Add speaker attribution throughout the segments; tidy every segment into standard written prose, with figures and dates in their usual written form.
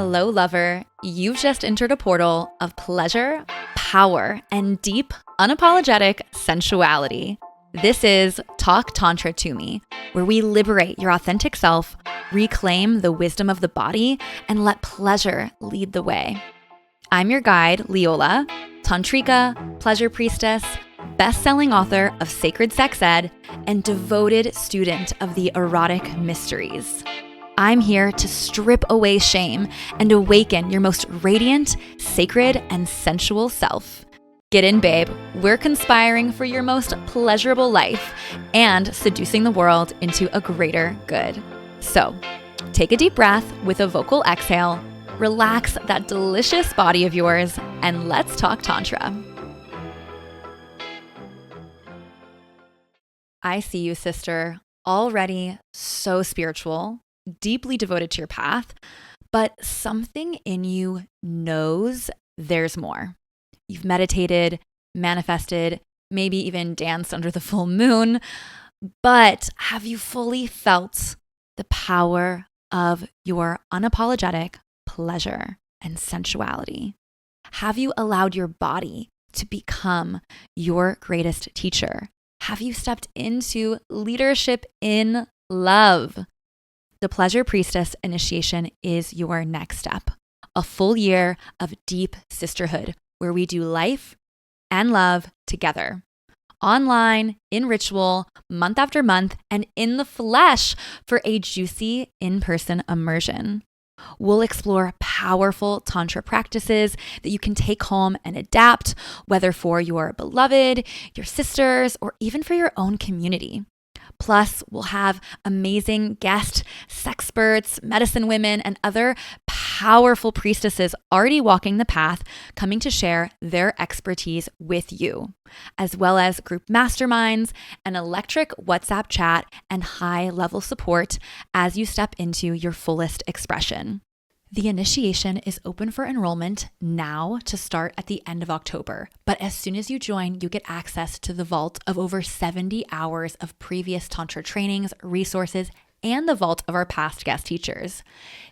Speaker 1: Hello, lover. You've just entered a portal of pleasure, power, and deep, unapologetic sensuality. This is Talk Tantra to Me, where we liberate your authentic self, reclaim the wisdom of the body, and let pleasure lead the way. I'm your guide, Leola, tantrika, pleasure priestess, best-selling author of Sacred Sex Ed, and devoted student of the erotic mysteries. I'm here to strip away shame and awaken your most radiant, sacred, and sensual self. Get in, babe. We're conspiring for your most pleasurable life and seducing the world into a greater good. So, take a deep breath with a vocal exhale, relax that delicious body of yours, and let's talk Tantra. I see you, sister, already so spiritual, deeply devoted to your path, but something in you knows there's more. You've meditated, manifested, maybe even danced under the full moon, but have you fully felt the power of your unapologetic pleasure and sensuality? Have you allowed your body to become your greatest teacher? Have you stepped into leadership in love? The Pleasure Priestess Initiation is your next step. A full year of deep sisterhood where we do life and love together. Online, in ritual, month after month, and in the flesh for a juicy in-person immersion. We'll explore powerful Tantra practices that you can take home and adapt, whether for your beloved, your sisters, or even for your own community. Plus, we'll have amazing guest sexperts, medicine women, and other powerful priestesses already walking the path, coming to share their expertise with you, as well as group masterminds, an electric WhatsApp chat, and high-level support as you step into your fullest expression. The initiation is open for enrollment now to start at the end of October, but as soon as you join, you get access to the vault of over 70 hours of previous Tantra trainings, resources, and the vault of our past guest teachers.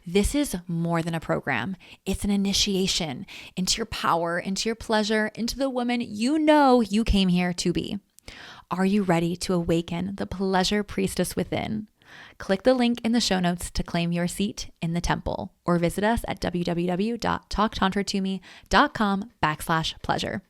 Speaker 1: This is more than a program. It's an initiation into your power, into your pleasure, into the woman you know you came here to be. Are you ready to awaken the pleasure priestess within? Click the link in the show notes to claim your seat in the temple, or visit us at www.talktantratome.com/pleasure.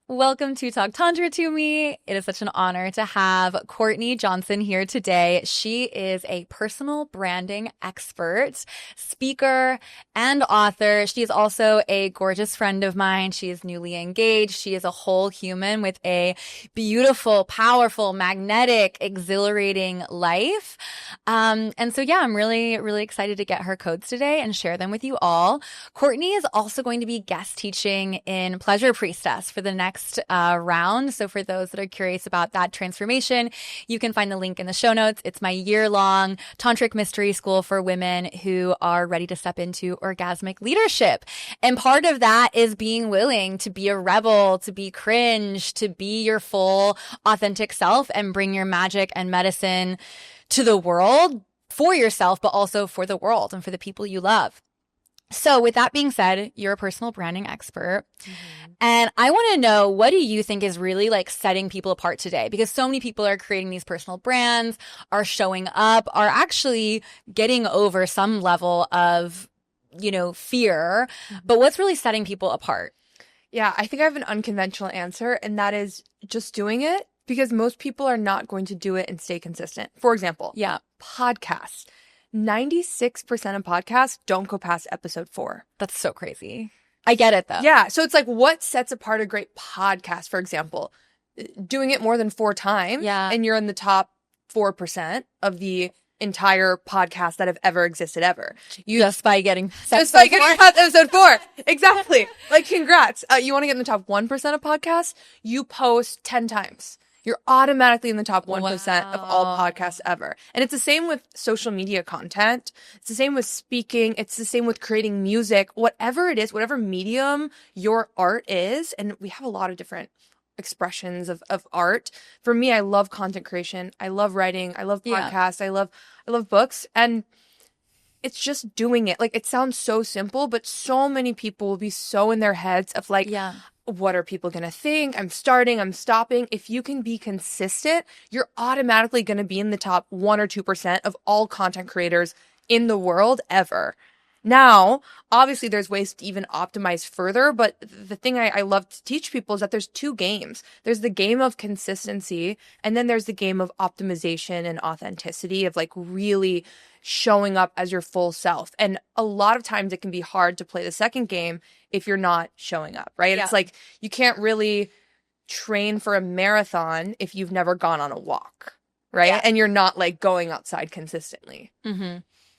Speaker 1: Welcome to Talk Tantra to Me. It is such an honor to have Courtney Johnson here today. She is a personal branding expert, speaker, and author. She is also a gorgeous friend of mine. She is newly engaged. She is a whole human with a beautiful, powerful, magnetic, exhilarating life. I'm really, really excited to get her codes today and share them with you all. Courtney is also going to be guest teaching in Pleasure Priestess for the next round. So for those that are curious about that transformation, you can find the link in the show notes. It's my year-long tantric mystery school for women who are ready to step into orgasmic leadership. And part of that is being willing to be a rebel, to be cringe, to be your full authentic self and bring your magic and medicine to the world for yourself, but also for the world and for the people you love. So with that being said, you're a personal branding expert. Mm-hmm. And I want to know, what do you think is really like setting people apart today? Because so many people are creating these personal brands, are showing up, are actually getting over some level of, fear. Mm-hmm. But what's really setting people apart?
Speaker 2: Yeah, I think I have an unconventional answer, and that is just doing it, because most people are not going to do it and stay consistent. For example, podcasts. 96% of podcasts don't go past episode 4.
Speaker 1: That's so crazy. I get it though.
Speaker 2: Yeah. So it's like, what sets apart a great podcast, for example? Doing it more than 4 times.
Speaker 1: Yeah.
Speaker 2: And you're in the top 4% of the entire podcast that have ever existed ever.
Speaker 1: Just by getting
Speaker 2: past episode 4. Exactly. Like, congrats. You want to get in the top 1% of podcasts? You post 10 times. You're automatically in the top 1% of all podcasts ever. And it's the same with social media content. It's the same with speaking. It's the same with creating music. Whatever it is, whatever medium your art is, and we have a lot of different expressions of art. For me, I love content creation. I love writing. I love podcasts. I love books. And it's just doing it. Like, it sounds so simple, but so many people will be so in their heads of like, what are people going to think? I'm starting, I'm stopping. If you can be consistent, you're automatically going to be in the top 1 or 2% of all content creators in the world ever. Now, obviously, there's ways to even optimize further, but the thing I love to teach people is that there's 2 games. There's the game of consistency, and then there's the game of optimization and authenticity, of like really showing up as your full self. And a lot of times it can be hard to play the second game if you're not showing up, right? Yeah. It's like you can't really train for a marathon if you've never gone on a walk, right? Yeah. And you're not like going outside consistently.
Speaker 1: Mm-hmm.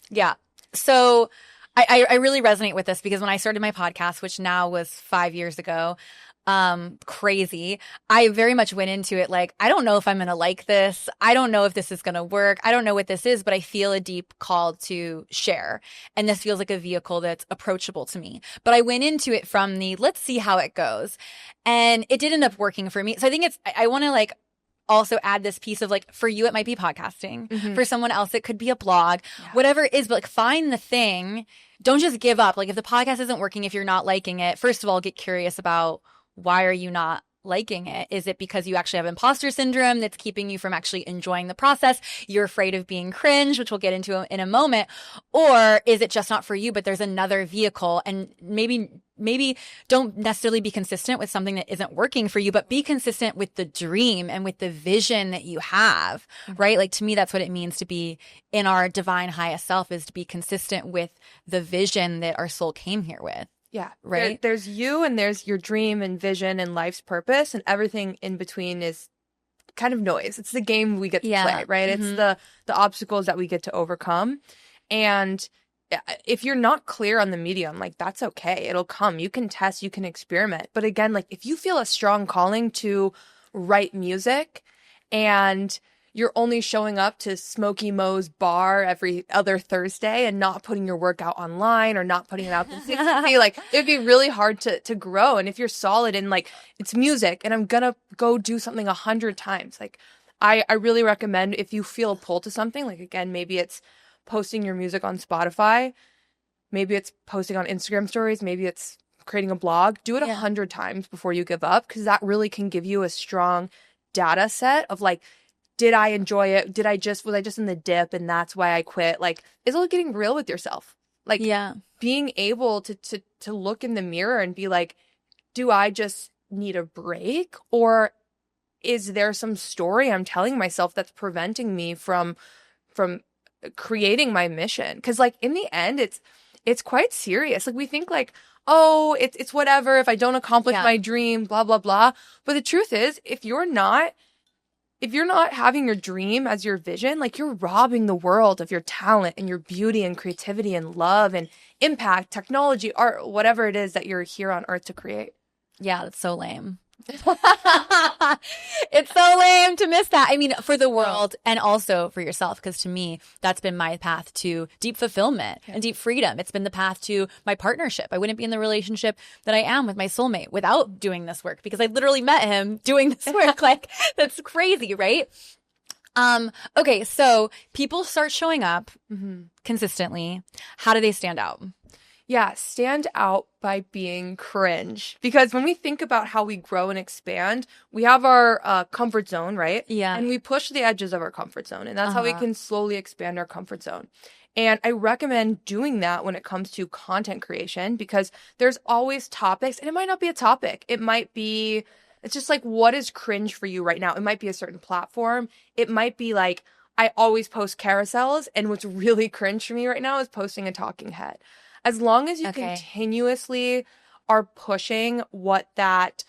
Speaker 1: Yeah. So I really resonate with this because when I started my podcast, which now was 5 years ago, crazy, I very much went into it like, I don't know if I'm going to like this. I don't know if this is going to work. I don't know what this is, but I feel a deep call to share. And this feels like a vehicle that's approachable to me. But I went into it from the, let's see how it goes. And it did end up working for me. So I think I want to like also add this piece of like, for you, it might be podcasting. Mm-hmm. For someone else, it could be a blog, whatever it is, but like find the thing. Don't just give up. Like if the podcast isn't working, if you're not liking it, first of all, get curious about why are you not liking it? Is it because you actually have imposter syndrome that's keeping you from actually enjoying the process? You're afraid of being cringe, which we'll get into in a moment. Or is it just not for you, but there's another vehicle? And maybe don't necessarily be consistent with something that isn't working for you, but be consistent with the dream and with the vision that you have, right? Like to me, that's what it means to be in our divine highest self, is to be consistent with the vision that our soul came here with.
Speaker 2: Yeah.
Speaker 1: Right.
Speaker 2: There's you and there's your dream and vision and life's purpose, and everything in between is kind of noise. It's the game we get to play, right? Mm-hmm. It's the obstacles that we get to overcome. And if you're not clear on the medium, like that's okay. It'll come. You can test, you can experiment. But again, like if you feel a strong calling to write music and you're only showing up to Smokey Mo's bar every other Thursday and not putting your work out online or not putting it out consistently, like it'd be really hard to grow. And if you're solid in like, it's music and I'm gonna go do something 100 times, like I really recommend, if you feel a pull to something, like again, maybe it's posting your music on Spotify, maybe it's posting on Instagram stories, maybe it's creating a blog, do it 100 times before you give up, because that really can give you a strong data set of like, did I enjoy it? Was I just in the dip and that's why I quit? Like, is it getting real with yourself? Like, being able to look in the mirror and be like, do I just need a break? Or is there some story I'm telling myself that's preventing me from creating my mission? Because like in the end, it's quite serious. Like we think like, oh, it's whatever if I don't accomplish my dream, blah, blah, blah. But the truth is, if you're not having your dream as your vision, like you're robbing the world of your talent and your beauty and creativity and love and impact, technology, art, whatever it is that you're here on earth to create.
Speaker 1: Yeah, that's so lame. It's so lame to miss that. I mean, for the world and also for yourself, because to me, that's been my path to deep fulfillment and deep freedom. It's been the path to my partnership. I wouldn't be in the relationship that I am with my soulmate without doing this work, because I literally met him doing this work. Like, that's crazy, right? Okay, so people start showing up consistently. How do they stand out?
Speaker 2: Yeah, stand out by being cringe. Because when we think about how we grow and expand, we have our comfort zone, right?
Speaker 1: Yeah.
Speaker 2: And we push the edges of our comfort zone. And that's how we can slowly expand our comfort zone. And I recommend doing that when it comes to content creation, because there's always topics. And it might not be a topic. It might be, it's just like, what is cringe for you right now? It might be a certain platform. It might be like, I always post carousels. And what's really cringe for me right now is posting a talking head. As long as you continuously are pushing what that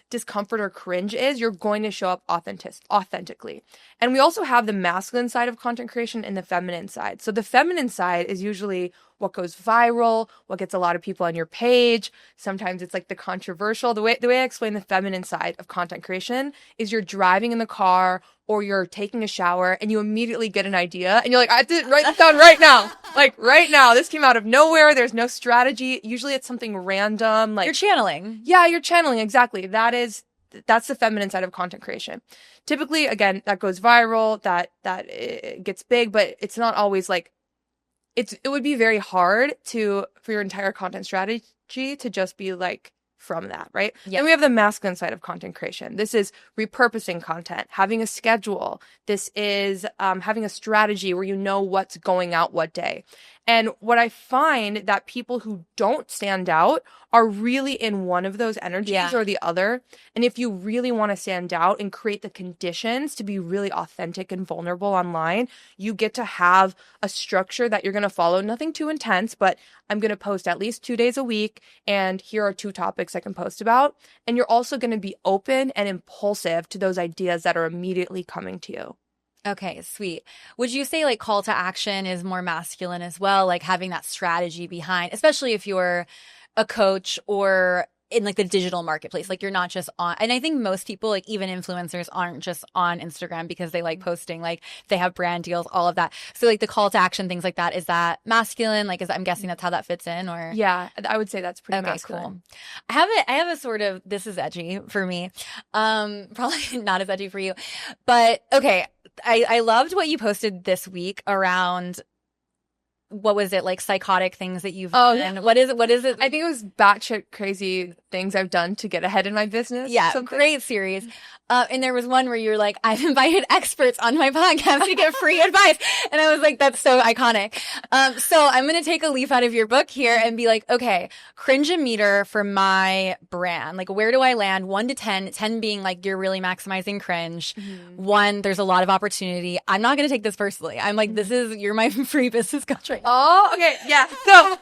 Speaker 2: discomfort or cringe is, you're going to show up authentically. And we also have the masculine side of content creation and the feminine side. So the feminine side is usually what goes viral, what gets a lot of people on your page. Sometimes it's like the controversial. The way I explain the feminine side of content creation is you're driving in the car or you're taking a shower and you immediately get an idea and you're like, I have to write this down right now. Like right now, this came out of nowhere. There's no strategy. Usually it's something random. Like
Speaker 1: you're channeling.
Speaker 2: Yeah, you're channeling. Exactly. That's the feminine side of content creation. Typically, again, that goes viral, that it gets big, but it's not always like it would be very hard for your entire content strategy to just be like from that, right?
Speaker 1: Yeah.
Speaker 2: Then we have the masculine side of content creation. This is repurposing content, having a schedule. This is having a strategy where you know what's going out what day. And what I find that people who don't stand out are really in one of those energies or the other. And if you really want to stand out and create the conditions to be really authentic and vulnerable online, you get to have a structure that you're going to follow. Nothing too intense, but I'm going to post at least 2 days a week. And here are 2 topics I can post about. And you're also going to be open and impulsive to those ideas that are immediately coming to you.
Speaker 1: Okay, sweet. Would you say like call to action is more masculine as well? Like having that strategy behind, especially if you're a coach or in like the digital marketplace, like you're not just on, and I think most people, like even influencers, aren't just on Instagram because they like posting, like they have brand deals, all of that. So like the call to action, things like that, is that masculine? Like, I'm guessing that's how that fits in, or?
Speaker 2: Yeah, I would say that's pretty masculine.
Speaker 1: Cool. I have a sort of, this is edgy for me. Probably not as edgy for you, but okay. I loved what you posted this week around, what was it, like psychotic things that you've done?
Speaker 2: Yeah.
Speaker 1: What is it?
Speaker 2: I think it was batshit crazy things I've done to get ahead in my business.
Speaker 1: Yeah, great series. And there was one where you were like, I've invited experts on my podcast to get free advice. And I was like, that's so iconic. So I'm going to take a leaf out of your book here and be like, okay, cringe-o-meter for my brand. Like, where do I land? 1 to 10, 10 being like, you're really maximizing cringe. 1, there's a lot of opportunity. I'm not going to take this personally. I'm like, you're my free business coach right now.
Speaker 2: Oh, okay. Yeah. So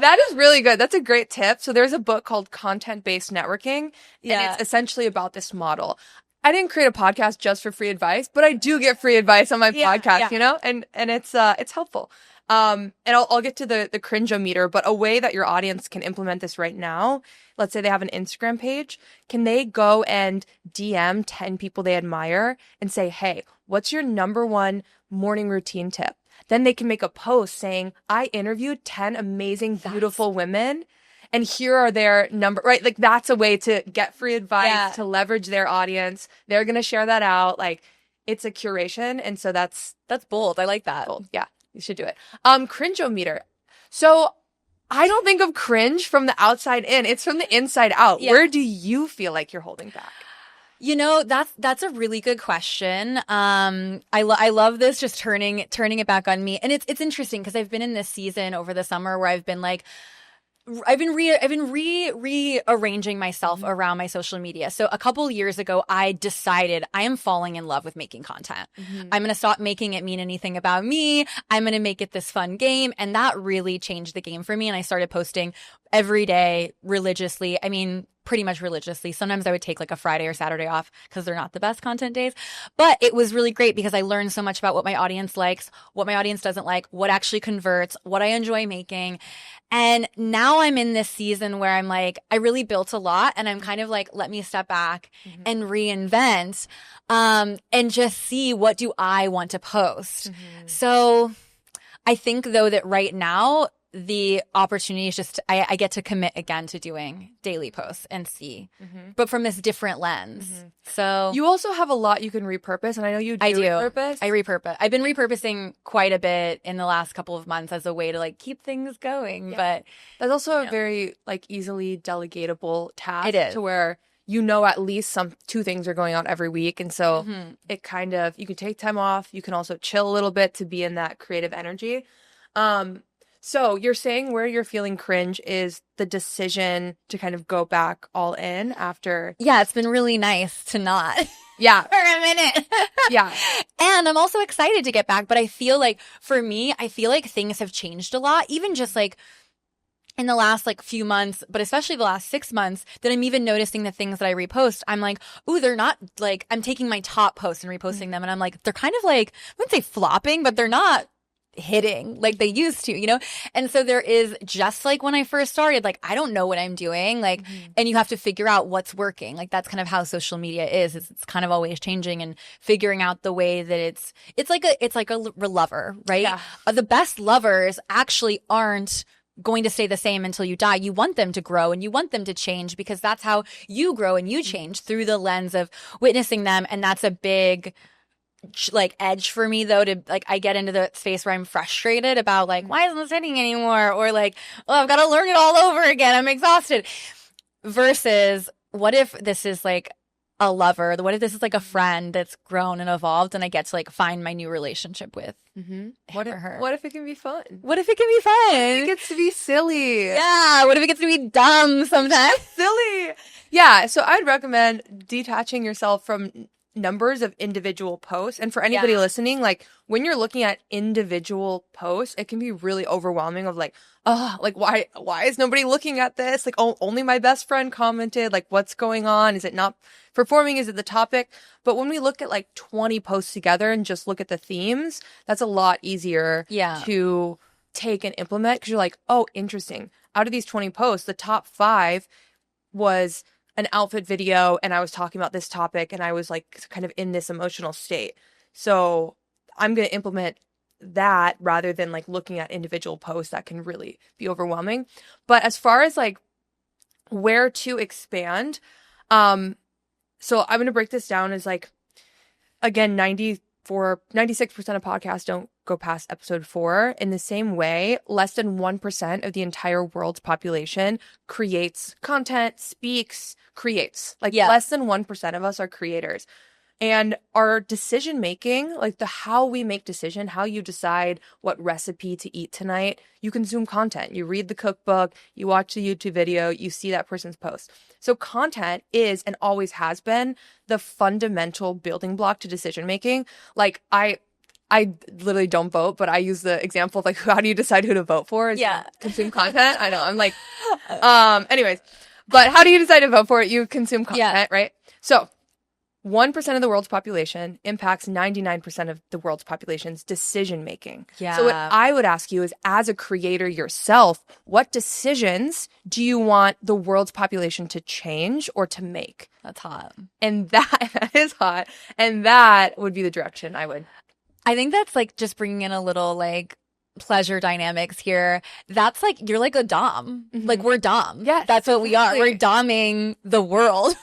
Speaker 2: that is really good. That's a great tip. So there's a book called Content-Based Networking, and it's essentially about this model. I didn't create a podcast just for free advice, but I do get free advice on my podcast, you know, and it's helpful. And I'll get to the cringe-o-meter, but a way that your audience can implement this right now, let's say they have an Instagram page, can they go and DM 10 people they admire and say, hey, what's your number 1 morning routine tip? Then they can make a post saying, I interviewed 10 amazing, beautiful women, and here are their number, right? Like, that's a way to get free advice, to leverage their audience. They're going to share that out. Like, it's a curation. And so that's
Speaker 1: bold. I like that.
Speaker 2: Bold. Yeah, you should do it. Cringe-o-meter. So I don't think of cringe from the outside in. It's from the inside out. Yeah. Where do you feel like you're holding back?
Speaker 1: You know, that's a really good question. I love this, just turning it back on me. And it's interesting because I've been in this season over the summer where I've been like, I've been rearranging myself around my social media. So a couple years ago, I decided I am falling in love with making content. I'm going to stop making it mean anything about me. I'm going to make it this fun game. And that really changed the game for me. And I started posting every day religiously. I mean, pretty much religiously. Sometimes I would take like a Friday or Saturday off because they're not the best content days. But it was really great because I learned so much about what my audience likes, what my audience doesn't like, what actually converts, what I enjoy making. And now I'm in this season where I'm like, I really built a lot and I'm kind of like, let me step back and reinvent and just see, what do I want to post? So I think though that right now, the opportunity is just, I get to commit again to doing daily posts and see, but from this different lens. So
Speaker 2: you also have a lot you can repurpose, and I know you do. Repurpose.
Speaker 1: I repurpose. I've been repurposing quite a bit in the last couple of months as a way to like keep things going. But
Speaker 2: that's also a very like easily delegatable task.
Speaker 1: It is.
Speaker 2: To where you know at least 2 things are going out every week, and so it kind of, you can take time off. You can also chill a little bit to be in that creative energy. So you're saying where you're feeling cringe is the decision to kind of go back all in after.
Speaker 1: Yeah, it's been really nice to not.
Speaker 2: Yeah.
Speaker 1: For a minute.
Speaker 2: Yeah.
Speaker 1: And I'm also excited to get back. But I feel like, for me, I feel like things have changed a lot. Even just like in the last like few months, but especially the last 6 months, that I'm even noticing the things that I repost. I'm like, ooh, they're not like, I'm taking my top posts and reposting them. And I'm like, they're kind of like, I wouldn't say flopping, but they're not hitting like they used to, you know? And so there is, just like when I first started, like, I don't know what I'm doing, like, and you have to figure out what's working. Like, that's kind of how social media is. It's kind of always changing and figuring out the way that it's like a lover, right? Yeah. The best lovers actually aren't going to stay the same until you die. You want them to grow and you want them to change, because that's how you grow and you change, through the lens of witnessing them. And that's a big like edge for me though to like I get into the space where I'm frustrated about like why isn't this hitting anymore, or like, oh, I've got to learn it all over again, I'm exhausted, versus what if this is like a lover, what if this is like a friend that's grown and evolved and I get to like find my new relationship with
Speaker 2: What if it can be fun?
Speaker 1: What if it can be fun?
Speaker 2: It gets to be silly.
Speaker 1: Yeah, what if it gets to be dumb sometimes?
Speaker 2: Silly. Yeah, so I'd recommend detaching yourself from numbers of individual posts. And for anybody listening, like when you're looking at individual posts, it can be really overwhelming of like, oh, like why is nobody looking at this? Like, oh, only my best friend commented. Like, what's going on? Is it not performing? Is it the topic? But when we look at like 20 posts together and just look at the themes, that's a lot easier to take and implement, because you're like, oh, interesting. Out of these 20 posts, the top 5 was an outfit video, and I was talking about this topic, and I was like kind of in this emotional state. So I'm going to implement that rather than like looking at individual posts that can really be overwhelming. But as far as like where to expand, so I'm going to break this down as like, again, 96% of podcasts don't go past episode 4. In the same way, less than 1% of the entire world's population creates content, speaks, creates. Like less than 1% of us are creators. And our decision making, like the how we make decision, how you decide what recipe to eat tonight, you consume content. You read the cookbook, you watch the YouTube video, you see that person's post. So content is and always has been the fundamental building block to decision making. Like I literally don't vote, but I use the example of like, how do you decide who to vote for? Consume content. I know. I'm like, anyways, but how do you decide to vote for it? You consume content, right? So 1% of the world's population impacts 99% of the world's population's decision making. Yeah. So what I would ask you is, as a creator yourself, what decisions do you want the world's population to change or to make?
Speaker 1: That's hot.
Speaker 2: And that is hot. And that would be the direction I would.
Speaker 1: I think that's like just bringing in a little like pleasure dynamics here. That's like, you're like a dom. Like we're dom.
Speaker 2: Yes.
Speaker 1: That's what we are. We're doming the world.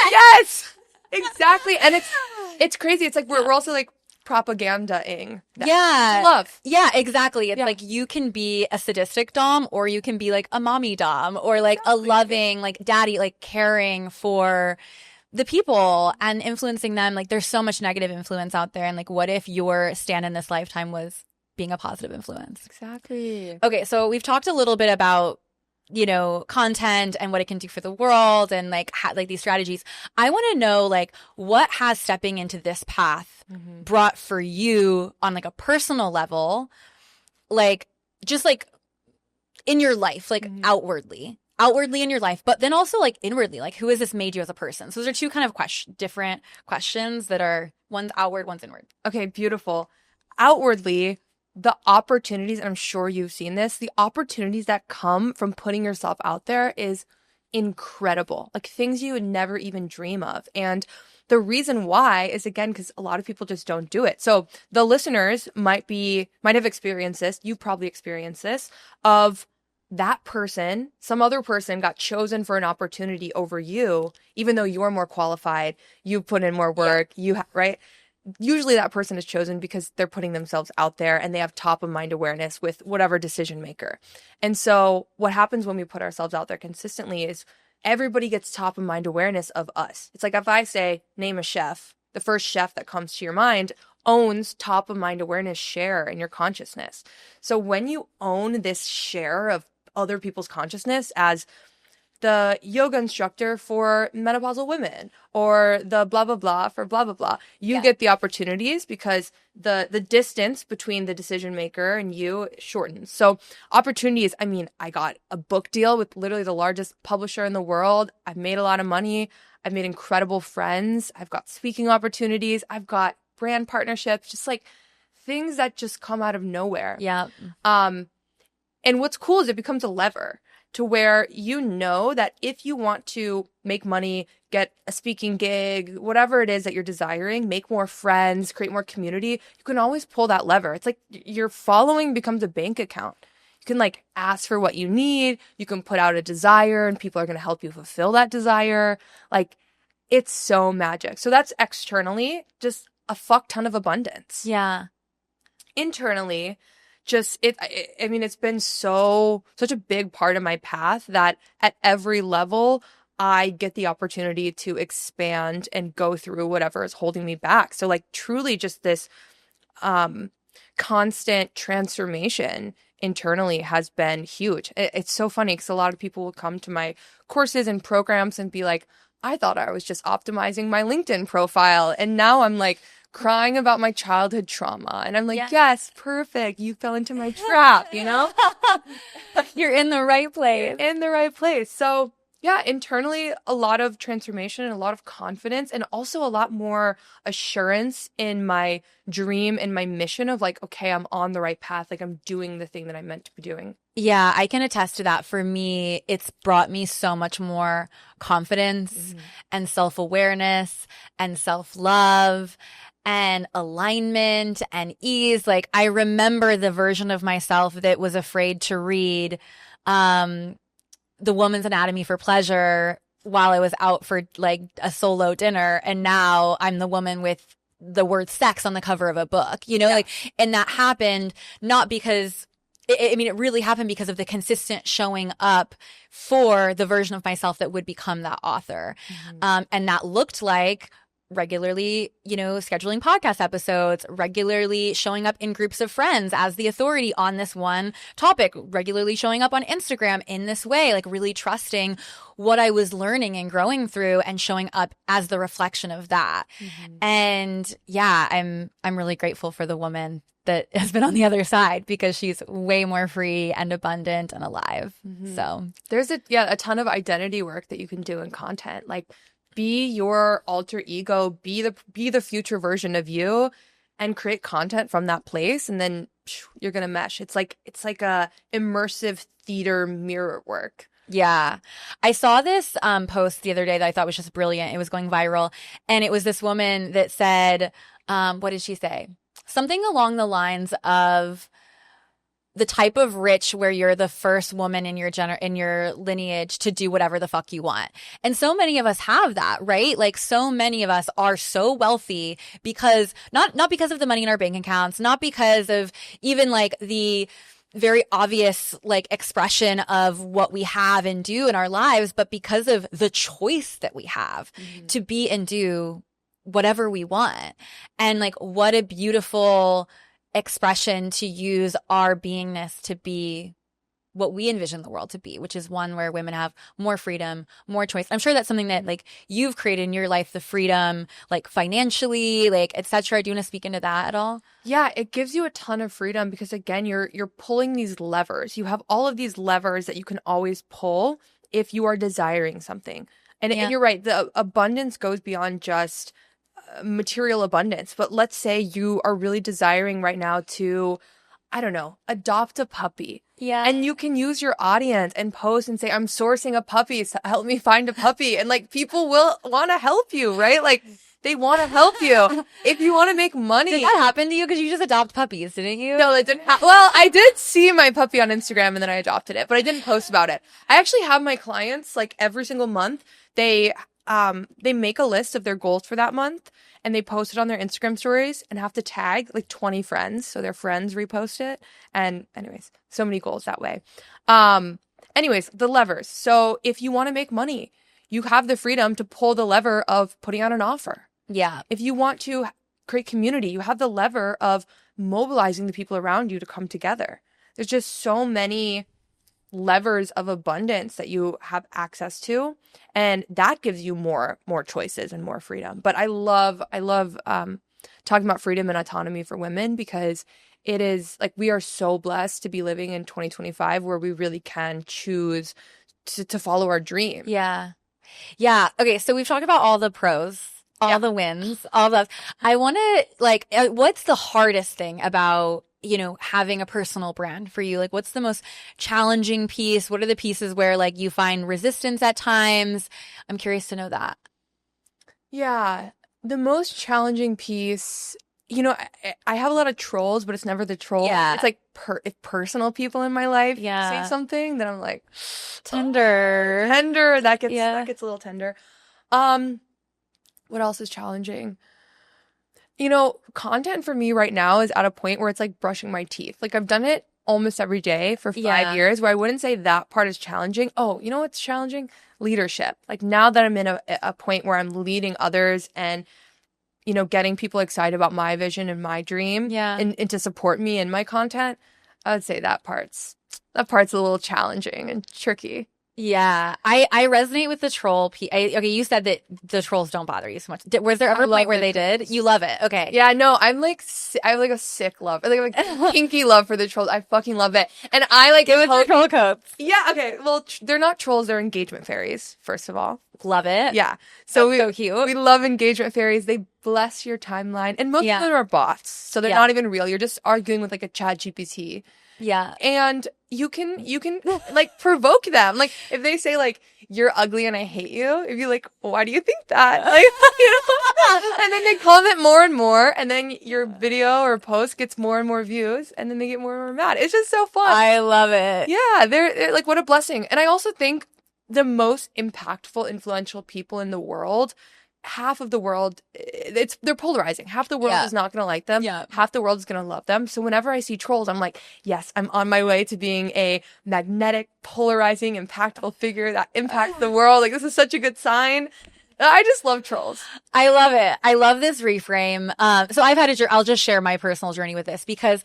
Speaker 2: Yes. Exactly. And it's crazy. It's like we're also like propagandaing love.
Speaker 1: Yeah, exactly. It's like you can be a sadistic dom, or you can be like a mommy dom, or like a loving like daddy, like caring for the people and influencing them. Like there's so much negative influence out there, and like what if your stand in this lifetime was being a positive influence?
Speaker 2: Exactly.
Speaker 1: Okay, so we've talked a little bit about, you know, content and what it can do for the world, and like like these strategies. I want to know like what has stepping into this path brought for you on like a personal level, like just like in your life, like outwardly in your life, but then also like inwardly, like who has this made you as a person? So those are two kind of different questions that are, one's outward, one's inward.
Speaker 2: Okay, beautiful. Outwardly, the opportunities, and I'm sure you've seen this, the opportunities that come from putting yourself out there is incredible. Like things you would never even dream of. And the reason why is, again, because a lot of people just don't do it. So the listeners might have experienced this. You've probably experienced this, of that person, some other person got chosen for an opportunity over you, even though you're more qualified, you put in more work, right? Usually that person is chosen because they're putting themselves out there and they have top of mind awareness with whatever decision maker. And so what happens when we put ourselves out there consistently is everybody gets top of mind awareness of us. It's like if I say, name a chef, the first chef that comes to your mind owns top of mind awareness share in your consciousness. So when you own this share of other people's consciousness as the yoga instructor for menopausal women, or the blah, blah, blah for blah, blah, blah, you get the opportunities because the distance between the decision maker and you shortens. So opportunities, I mean, I got a book deal with literally the largest publisher in the world. I've made a lot of money. I've made incredible friends. I've got speaking opportunities. I've got brand partnerships, just like things that just come out of nowhere.
Speaker 1: Yeah.
Speaker 2: And what's cool is it becomes a lever to where you know that if you want to make money, get a speaking gig, whatever it is that you're desiring, make more friends, create more community, you can always pull that lever. It's like your following becomes a bank account. You can like ask for what you need. You can put out a desire and people are going to help you fulfill that desire. Like it's so magic. So that's externally. Just a fuck ton of abundance.
Speaker 1: Yeah.
Speaker 2: Internally, I mean, it's been such a big part of my path that at every level I get the opportunity to expand and go through whatever is holding me back. So like truly just this constant transformation internally has been huge. It's so funny because a lot of people will come to my courses and programs and be like, I thought I was just optimizing my LinkedIn profile, and now I'm like crying about my childhood trauma. And I'm like, yes, perfect. You fell into my trap, you know?
Speaker 1: You're in the right place.
Speaker 2: In the right place. So yeah, internally, a lot of transformation and a lot of confidence, and also a lot more assurance in my dream and my mission of like, okay, I'm on the right path. Like I'm doing the thing that I'm meant to be doing.
Speaker 1: Yeah, I can attest to that. For me, it's brought me so much more confidence and self-awareness and self-love and alignment and ease. Like I remember the version of myself that was afraid to read The Woman's Anatomy for Pleasure while I was out for like a solo dinner. And now I'm the woman with the word sex on the cover of a book, you know, like, and that happened not because it really happened because of the consistent showing up for the version of myself that would become that author. And that looked like regularly, you know, scheduling podcast episodes, regularly showing up in groups of friends as the authority on this one topic, regularly showing up on Instagram in this way, like really trusting what I was learning and growing through and showing up as the reflection of that. And yeah, I'm really grateful for the woman that has been on the other side because she's way more free and abundant and alive. So
Speaker 2: there's a ton of identity work that you can do in content. Like be your alter ego, be the future version of you, and create content from that place, and then you're gonna mesh. It's like a immersive theater mirror work.
Speaker 1: Yeah. I saw this post the other day that I thought was just brilliant. It was going viral, and it was this woman that said, what did she say? Something along the lines of the type of rich where you're the first woman in your lineage to do whatever the fuck you want. And so many of us have that, right? Like so many of us are so wealthy because not because of the money in our bank accounts, not because of even like the very obvious like expression of what we have and do in our lives, but because of the choice that we have to be and do whatever we want. And like what a beautiful expression to use our beingness to be what we envision the world to be, which is one where women have more freedom, more choice. I'm sure that's something that like you've created in your life, the freedom, like financially, like etc. Do you want to speak into that at all?
Speaker 2: Yeah, it gives you a ton of freedom because again, you're pulling these levers. You have all of these levers that you can always pull if you are desiring something. And you're right, the abundance goes beyond just material abundance. But let's say you are really desiring right now to, I don't know, adopt a puppy.
Speaker 1: Yeah.
Speaker 2: And you can use your audience and post and say, I'm sourcing a puppy, so help me find a puppy. And like people will want to help you, right? Like they want to help you. If you want to make money.
Speaker 1: Did that happen to you? Because you just adopt puppies, didn't you?
Speaker 2: No, it didn't well, I did see my puppy on Instagram and then I adopted it, but I didn't post about it. I actually have my clients like every single month. They make a list of their goals for that month and they post it on their Instagram stories and have to tag like 20 friends. So their friends repost it. And anyways, so many goals that way. Anyways, the levers. So if you want to make money, you have the freedom to pull the lever of putting out an offer.
Speaker 1: Yeah.
Speaker 2: If you want to create community, you have the lever of mobilizing the people around you to come together. There's just so many levers of abundance that you have access to, and that gives you more choices and more freedom. But I love talking about freedom and autonomy for women because it is like we are so blessed to be living in 2025 where we really can choose to follow our dream.
Speaker 1: Yeah. Okay, so we've talked about all the pros, all the wins, all those. I want to like, what's the hardest thing about, you know, having a personal brand for you? Like, what's the most challenging piece? What are the pieces where like you find resistance at times? I'm curious to know that.
Speaker 2: Yeah. The most challenging piece, you know, I have a lot of trolls, but it's never the troll.
Speaker 1: Yeah.
Speaker 2: It's like if personal people in my life
Speaker 1: Yeah.
Speaker 2: say something, then I'm like
Speaker 1: Tender.
Speaker 2: That gets a little tender. What else is challenging? You know, content for me right now is at a point where it's like brushing my teeth. Like I've done it almost every day for 5 years, where I wouldn't say that part is challenging. Oh, you know what's challenging? Leadership. Like now that I'm in a point where I'm leading others and, you know, getting people excited about my vision and my dream and to support me in my content, I would say that part's a little challenging and tricky.
Speaker 1: Yeah, I resonate with the troll. Okay, you said that the trolls don't bother you so much. Was there ever a point where they did? You love it. Okay.
Speaker 2: Yeah, no, I'm like, I have like a sick love. Like kinky love for the trolls. I fucking love it. And I like
Speaker 1: Give us troll codes.
Speaker 2: Yeah, okay. Well, they're not trolls. They're engagement fairies, first of all.
Speaker 1: Love it.
Speaker 2: Yeah. So
Speaker 1: so cute.
Speaker 2: We love engagement fairies. They bless your timeline. And most of them are bots. So they're not even real. You're just arguing with like a chat GPT.
Speaker 1: Yeah.
Speaker 2: And you can like provoke them. Like if they say like, you're ugly and I hate you, if you're like, why do you think that? Like, you know? And then they comment more and more, and then your video or post gets more and more views, and then they get more and more mad. It's just so fun.
Speaker 1: I love it.
Speaker 2: Yeah, they're like, what a blessing. And I also think the most impactful, influential people in the world, half of the world, they're polarizing. Half the world is not going to like them. Yeah. Half the world is going to love them. So whenever I see trolls, I'm like, yes, I'm on my way to being a magnetic, polarizing, impactful figure that impacts the world. Like, this is such a good sign. I just love trolls.
Speaker 1: I love it. I love this reframe. So I've had I'll just share my personal journey with this, because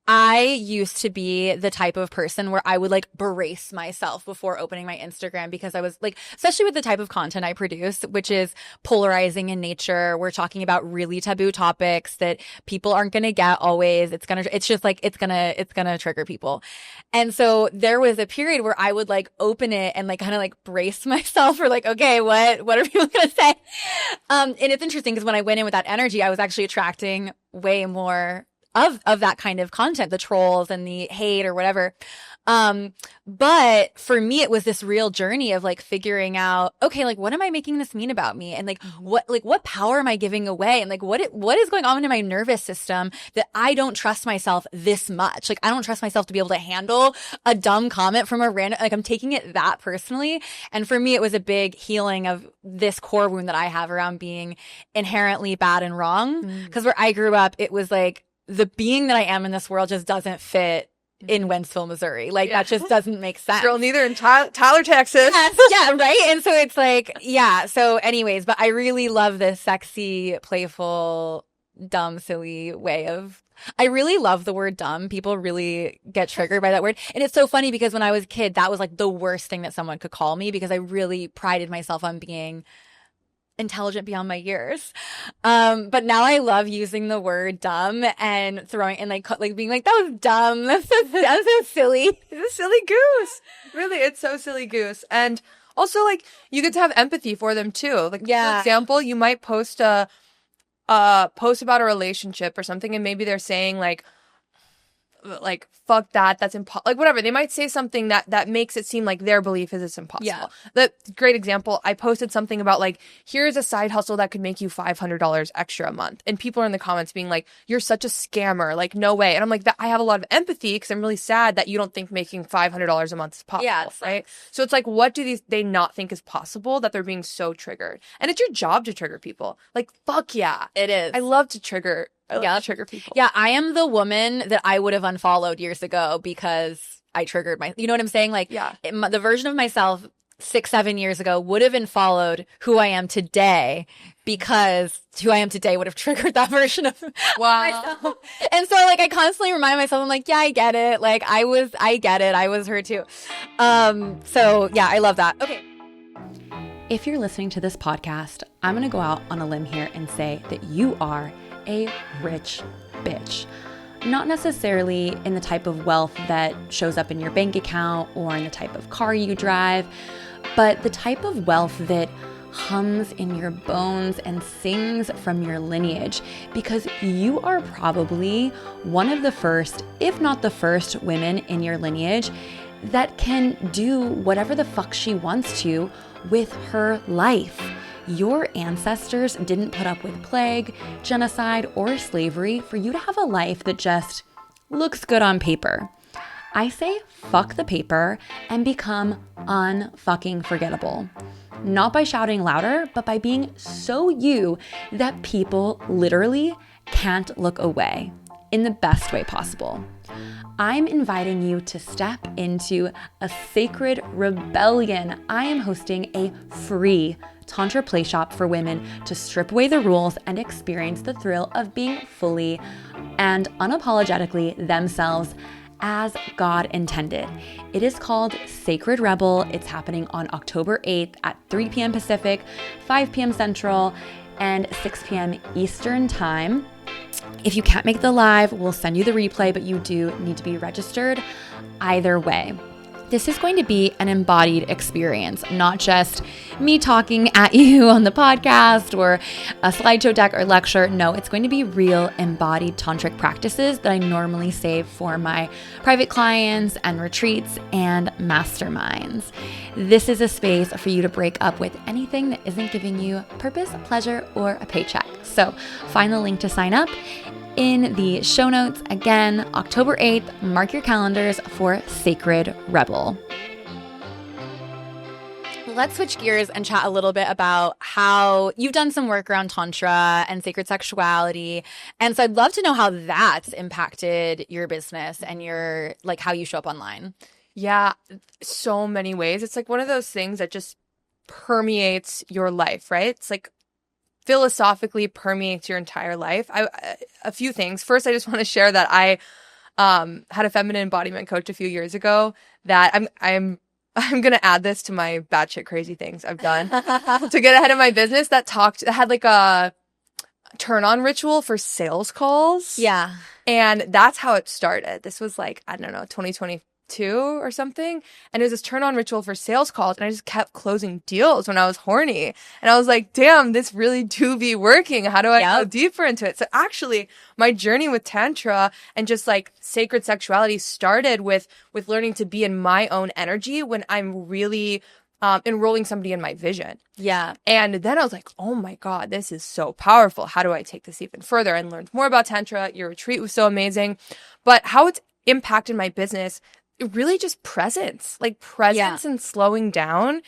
Speaker 1: I used to be the type of person where I would like brace myself before opening my Instagram, because I was like, especially with the type of content I produce, which is polarizing in nature. We're talking about really taboo topics that people aren't going to get always. It's going to trigger people. And so there was a period where I would like open it and like kind of like brace myself for like, okay, what are people going to say? And it's interesting because when I went in with that energy, I was actually attracting way more of that kind of content, the trolls and the hate or whatever. But for me, it was this real journey of like figuring out, okay, like what am I making this mean about me? And like what power am I giving away? And like what is going on in my nervous system that I don't trust myself this much? Like I don't trust myself to be able to handle a dumb comment from a random, like I'm taking it that personally. And for me, it was a big healing of this core wound that I have around being inherently bad and wrong. Because where I grew up, it was like, the being that I am in this world just doesn't fit in Wentzville, Missouri. Like that just doesn't make sense.
Speaker 2: Girl, neither in Tyler, Texas.
Speaker 1: Yeah, right? And so it's like, yeah. So anyways, but I really love this sexy, playful, dumb, silly way of, I really love the word dumb. People really get triggered by that word. And it's so funny because when I was a kid, that was like the worst thing that someone could call me, because I really prided myself on being intelligent beyond my years. But now I love using the word dumb and throwing and like being like, that was dumb. That's so silly.
Speaker 2: It's a silly goose. Really, it's so silly goose. And also like you get to have empathy for them too. Like for example, you might post a post about a relationship or something, and maybe they're saying like fuck that's impossible, like whatever. They might say something that makes it seem like their belief is it's impossible. Yeah. The great example, I posted something about like, here's a side hustle that could make you $500 extra a month, and people are in the comments being like, you're such a scammer, like no way. And I'm like, I have a lot of empathy because I'm really sad that you don't think making $500 a month is possible. Yeah, right. So it's like, what do they not think is possible that they're being so triggered? And it's your job to trigger people. Like fuck yeah, it is. I love to trigger people.
Speaker 1: Yeah, I am the woman that I would have unfollowed years ago because I triggered you know what I'm saying? Like, the version of myself 6-7 years ago would have unfollowed who I am today, because who I am today would have triggered that version of myself. And so like I constantly remind myself, I'm like, yeah, I get it. Like I get it. I was her too. So yeah, I love that. Okay. If you're listening to this podcast, I'm going to go out on a limb here and say that you are a rich bitch. Not necessarily in the type of wealth that shows up in your bank account or in the type of car you drive, but the type of wealth that hums in your bones and sings from your lineage, because you are probably one of the first, if not the first, women in your lineage that can do whatever the fuck she wants to with her life. Your ancestors didn't put up with plague, genocide, or slavery for you to have a life that just looks good on paper. I say fuck the paper and become unfucking forgettable. Not by shouting louder, but by being so you that people literally can't look away in the best way possible. I'm inviting you to step into a sacred rebellion. I am hosting a free Tantra Playshop for women to strip away the rules and experience the thrill of being fully and unapologetically themselves as God intended. It is called Sacred Rebel. It's happening on October 8th at 3 p.m. Pacific, 5 p.m. Central, and 6 p.m. Eastern Time. If you can't make the live, we'll send you the replay, but you do need to be registered either way. This is going to be an embodied experience, not just me talking at you on the podcast or a slideshow deck or lecture. No, it's going to be real embodied tantric practices that I normally save for my private clients and retreats and masterminds. This is a space for you to break up with anything that isn't giving you purpose, pleasure, or a paycheck. So find the link to sign up in the show notes. Again, October 8th, mark your calendars for Sacred Rebel. Let's switch gears and chat a little bit about how you've done some work around Tantra and sacred sexuality. And so I'd love to know how that's impacted your business and your, like, how you show up online.
Speaker 2: Yeah, so many ways. It's like one of those things that just permeates your life, right? It's like philosophically permeates your entire life. A few things. First, I just want to share that I had a feminine embodiment coach a few years ago that I'm gonna add this to my batshit crazy things I've done to get ahead of my business. That had like a turn on ritual for sales calls.
Speaker 1: Yeah.
Speaker 2: And that's how it started. This was like, I don't know, 2022 or something. And it was this turn on ritual for sales calls. And I just kept closing deals when I was horny. And I was like, damn, this really do be working. How do I go deeper into it? So actually my journey with Tantra and just like sacred sexuality started with learning to be in my own energy when I'm really enrolling somebody in my vision.
Speaker 1: Yeah.
Speaker 2: And then I was like, oh my God, this is so powerful. How do I take this even further? And learned more about Tantra. Your retreat was so amazing. But how it's impacted my business, really just presence and slowing down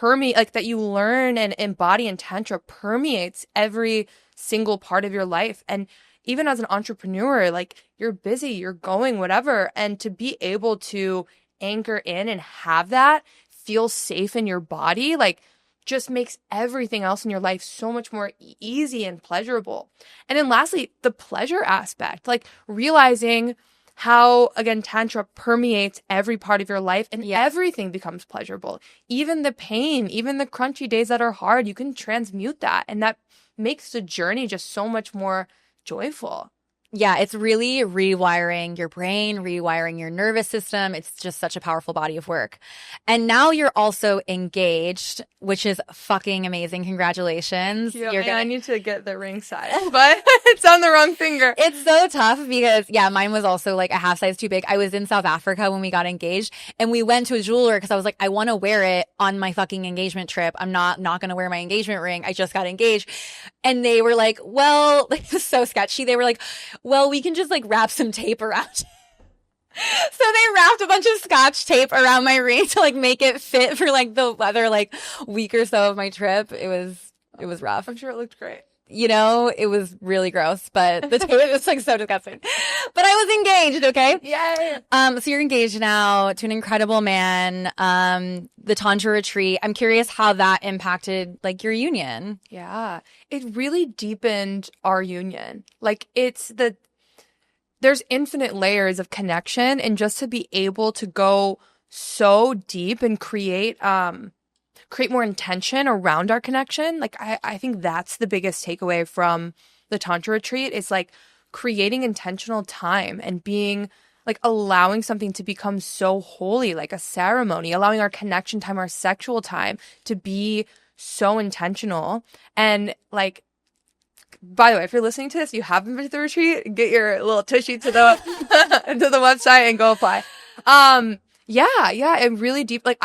Speaker 2: like that you learn and embody in Tantra permeates every single part of your life. And even as an entrepreneur, like you're busy, you're going, whatever. And to be able to anchor in and have that feel safe in your body, like just makes everything else in your life so much more easy and pleasurable. And then lastly, the pleasure aspect, like realizing how, again, Tantra permeates every part of your life and everything becomes pleasurable. Even the pain, even the crunchy days that are hard, you can transmute that. And that makes the journey just so much more joyful.
Speaker 1: Yeah, it's really rewiring your brain, rewiring your nervous system. It's just such a powerful body of work. And now you're also engaged, which is fucking amazing. Congratulations.
Speaker 2: Yeah, I need to get the ring size, but it's on the wrong finger.
Speaker 1: It's so tough because, mine was also like a half size too big. I was in South Africa when we got engaged and we went to a jeweler because I was like, I want to wear it on my fucking engagement trip. I'm not going to wear my engagement ring. I just got engaged. And they were like, well, it was so sketchy. They were like, well, we can just like wrap some tape around. So they wrapped a bunch of scotch tape around my ring to like make it fit for like the other like week or so of my trip. It was rough.
Speaker 2: I'm sure it looked great.
Speaker 1: You know, it was really gross, but the tape was like so disgusting. But I was engaged, okay?
Speaker 2: Yeah.
Speaker 1: So you're engaged now to an incredible man. The Tantra retreat. I'm curious how that impacted like your union.
Speaker 2: Yeah. It really deepened our union. Like there's infinite layers of connection, and just to be able to go so deep and create more intention around our connection. Like I think that's the biggest takeaway from the Tantra retreat is like creating intentional time and being like allowing something to become so holy, like a ceremony, allowing our connection time, our sexual time to be so intentional. And like, by the way, if you're listening to this, you haven't been to the retreat, get your little tushy to the to the website and go apply. And really deep. Like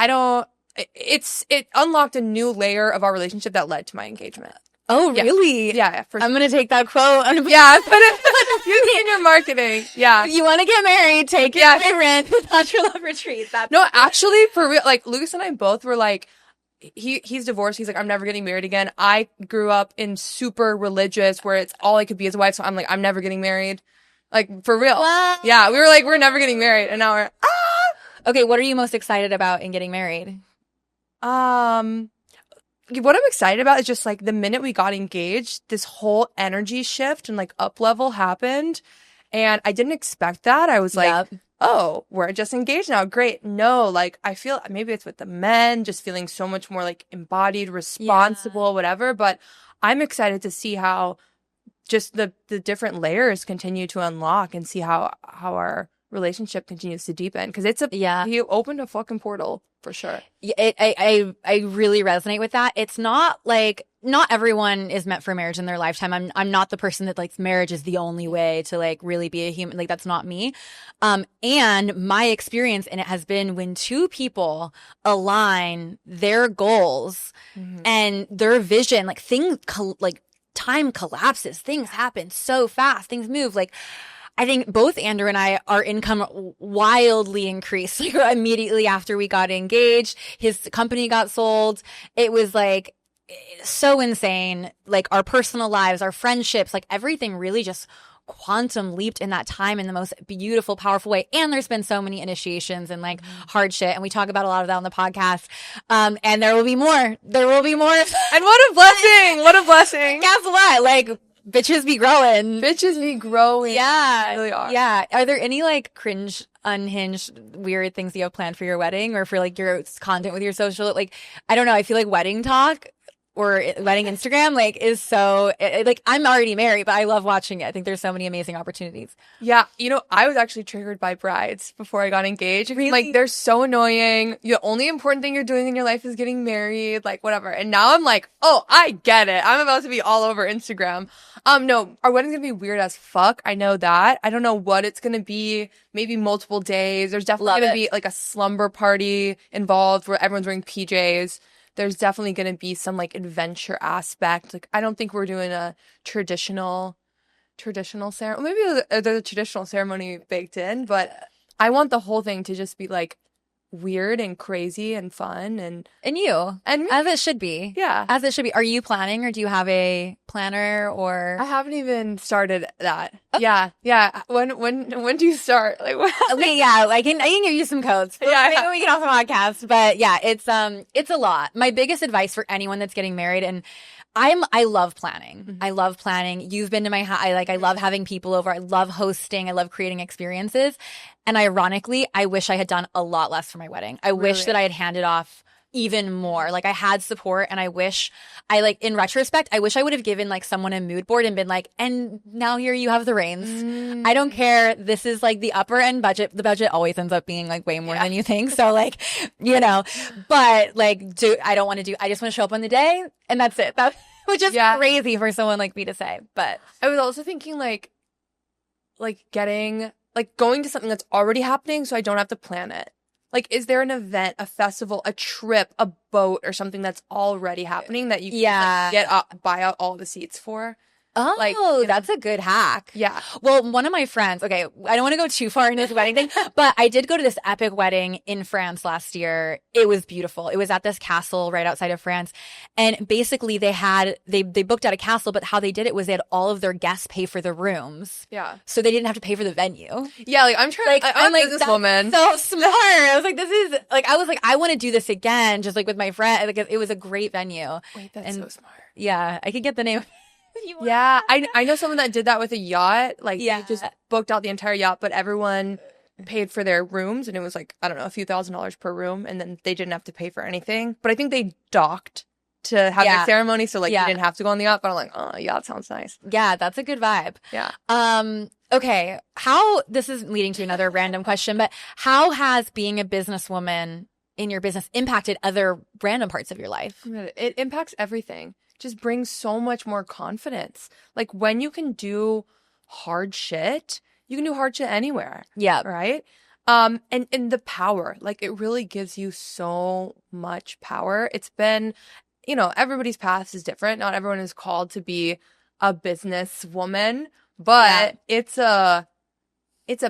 Speaker 2: it unlocked a new layer of our relationship that led to my engagement.
Speaker 1: Oh, really?
Speaker 2: Yeah, for sure.
Speaker 1: I'm gonna take that quote.
Speaker 2: Put it in your marketing. Yeah.
Speaker 1: If you want to get married, take your rent. Tantra Love Retreat.
Speaker 2: No, actually, for real, like Lucas and I both were like, he's divorced. He's like, I'm never getting married again. I grew up in super religious where it's all I could be as a wife. So I'm like, I'm never getting married. Like, for real.
Speaker 1: What?
Speaker 2: Yeah, we were like, we're never getting married. And now we're,
Speaker 1: Okay, what are you most excited about in getting married?
Speaker 2: What I'm excited about is just like the minute we got engaged, this whole energy shift and like up level happened. And I didn't expect that. I was like,
Speaker 1: Yep.
Speaker 2: oh, we're just engaged now. Great. No, like I feel maybe it's with the men, just feeling so much more like embodied, responsible, whatever. But I'm excited to see how just the different layers continue to unlock and see how our relationship continues to deepen. Because he opened a fucking portal for sure.
Speaker 1: I really resonate with that. It's not like not everyone is meant for marriage in their lifetime. I'm not the person that like marriage is the only way to like really be a human. Like that's not me. And my experience in it has been when two people align their goals and their vision, like things like time collapses, things happen so fast, things move. Like I think both Andrew and I, our income wildly increased like immediately after we got engaged. His company got sold. It was like so insane. Like our personal lives, our friendships, like everything really just quantum leaped in that time in the most beautiful, powerful way. And there's been so many initiations and like hard shit. And we talk about a lot of that on the podcast. And there will be more. There will be more.
Speaker 2: And what a blessing. What a blessing.
Speaker 1: Guess what? Like, bitches be growing.
Speaker 2: Bitches be growing.
Speaker 1: Yeah.
Speaker 2: They really are.
Speaker 1: Yeah. Are there any like cringe, unhinged, weird things you have planned for your wedding or for like your content with your social? Like, I don't know. I feel like wedding talk or wedding Instagram like is so like I'm already married, but I love watching it. I think there's so many amazing opportunities.
Speaker 2: Yeah. You know, I was actually triggered by brides before I got engaged.
Speaker 1: Really?
Speaker 2: Like they're so annoying. The only important thing you're doing in your life is getting married, like whatever. And now I'm like, oh, I get it. I'm about to be all over Instagram. No, our wedding's gonna be weird as fuck. I know that. I don't know what it's gonna be. Maybe multiple days. There's definitely gonna be like a slumber party involved where everyone's wearing PJs. There's definitely going to be some like adventure aspect. Like I don't think we're doing a traditional ceremony. Maybe there's a traditional ceremony baked in, but I want the whole thing to just be like weird and crazy and fun and
Speaker 1: you
Speaker 2: and me.
Speaker 1: As it should be.
Speaker 2: Yeah,
Speaker 1: as it should be. Are you planning or do you have a planner or?
Speaker 2: I haven't even started that.
Speaker 1: Okay.
Speaker 2: Yeah. When do you start? Like what?
Speaker 1: Okay, yeah, I can give you some codes.
Speaker 2: Yeah,
Speaker 1: maybe we can off the podcast. But yeah, it's a lot. My biggest advice for anyone that's getting married, and I love planning. I love planning. You've been to my house. I love having people over. I love hosting. I love creating experiences. And ironically, I wish I had done a lot less for my wedding. I wish that I had handed off even more. Like I had support, and I wish in retrospect, I wish I would have given like someone a mood board and been like, and now here you have the reins. I don't care. This is like the upper end budget. The budget always ends up being like way more than you think. So like, you know, but like, I don't want to I just want to show up on the day and that's it. Which is crazy for someone like me to say. But
Speaker 2: I was also thinking like going to something that's already happening so I don't have to plan it. Like, is there an event, a festival, a trip, a boat, or something that's already happening that you can buy out all the seats for?
Speaker 1: Oh, that's a good hack.
Speaker 2: Yeah.
Speaker 1: Well, one of my friends, okay, I don't want to go too far into this wedding thing, but I did go to this epic wedding in France last year. It was beautiful. It was at this castle right outside of France. And basically they booked out a castle, but how they did it was they had all of their guests pay for the rooms.
Speaker 2: Yeah.
Speaker 1: So they didn't have to pay for the venue.
Speaker 2: Yeah, like I'm trying I'm like, this woman.
Speaker 1: So smart. I was like, I want to do this again, just like with my friend. Like it was a great venue.
Speaker 2: Wait, that's so smart.
Speaker 1: Yeah. I could get the name.
Speaker 2: Yeah, I know someone that did that with a yacht. Like, they just booked out the entire yacht, but everyone paid for their rooms, and it was like, I don't know, a few $1,000s per room, and then they didn't have to pay for anything. But I think they docked to have their ceremony, so like you didn't have to go on the yacht. But I'm like, oh, yacht sounds nice.
Speaker 1: Yeah, that's a good vibe.
Speaker 2: Yeah.
Speaker 1: Okay, this is leading to another random question, but how has being a businesswoman in your business impacted other random parts of your life?
Speaker 2: It impacts everything. Just brings so much more confidence. Like when you can do hard shit, you can do hard shit anywhere.
Speaker 1: Yeah.
Speaker 2: Right? And the power, like it really gives you so much power. It's been, everybody's path is different. Not everyone is called to be a businesswoman, but it's a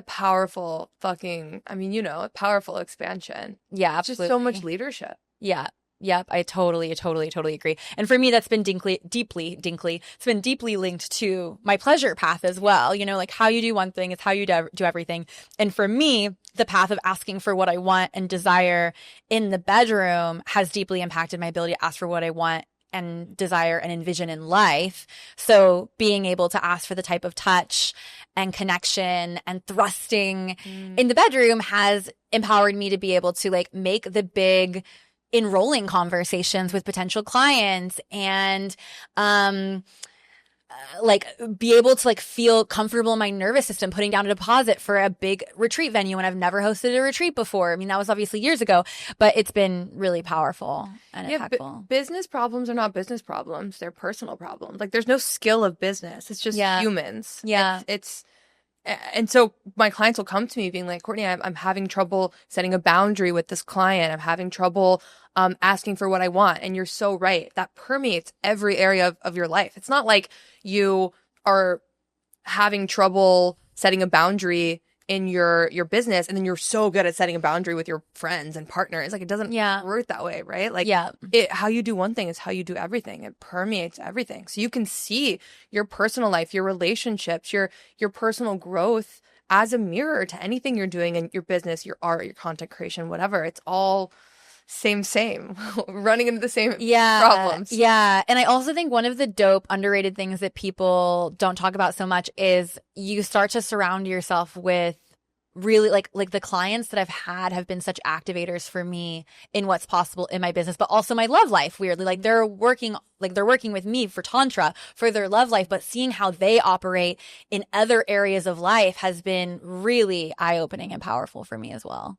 Speaker 2: powerful fucking, powerful expansion.
Speaker 1: Yeah, absolutely.
Speaker 2: Just so much leadership.
Speaker 1: Yeah. Yep. I totally agree. And for me, that's been it's been deeply linked to my pleasure path as well. You know, like how you do one thing is how you do everything. And for me, the path of asking for what I want and desire in the bedroom has deeply impacted my ability to ask for what I want and desire and envision in life. So being able to ask for the type of touch and connection and thrusting in the bedroom has empowered me to be able to like make the big enrolling conversations with potential clients and like be able to like feel comfortable in my nervous system putting down a deposit for a big retreat venue when I've never hosted a retreat before. I mean, that was obviously years ago, but it's been really powerful and impactful.
Speaker 2: Business problems are not business problems. They're personal problems. Like there's no skill of business. It's just humans.
Speaker 1: Yeah.
Speaker 2: And so my clients will come to me being like, Courtney, I'm having trouble setting a boundary with this client. I'm having trouble asking for what I want. And you're so right. That permeates every area of your life. It's not like you are having trouble setting a boundary in your business and then you're so good at setting a boundary with your friends and partners. Like it doesn't work that way, right? Like how you do one thing is how you do everything. It permeates everything. So you can see your personal life, your relationships, your personal growth as a mirror to anything you're doing in your business, your art, your content creation, whatever. It's all same running into the same problems.
Speaker 1: Yeah. And I also think one of the dope underrated things that people don't talk about so much is you start to surround yourself with really like the clients that I've had have been such activators for me in what's possible in my business, but also my love life. Weirdly, like they're working with me for Tantra for their love life, but seeing how they operate in other areas of life has been really eye-opening and powerful for me as well.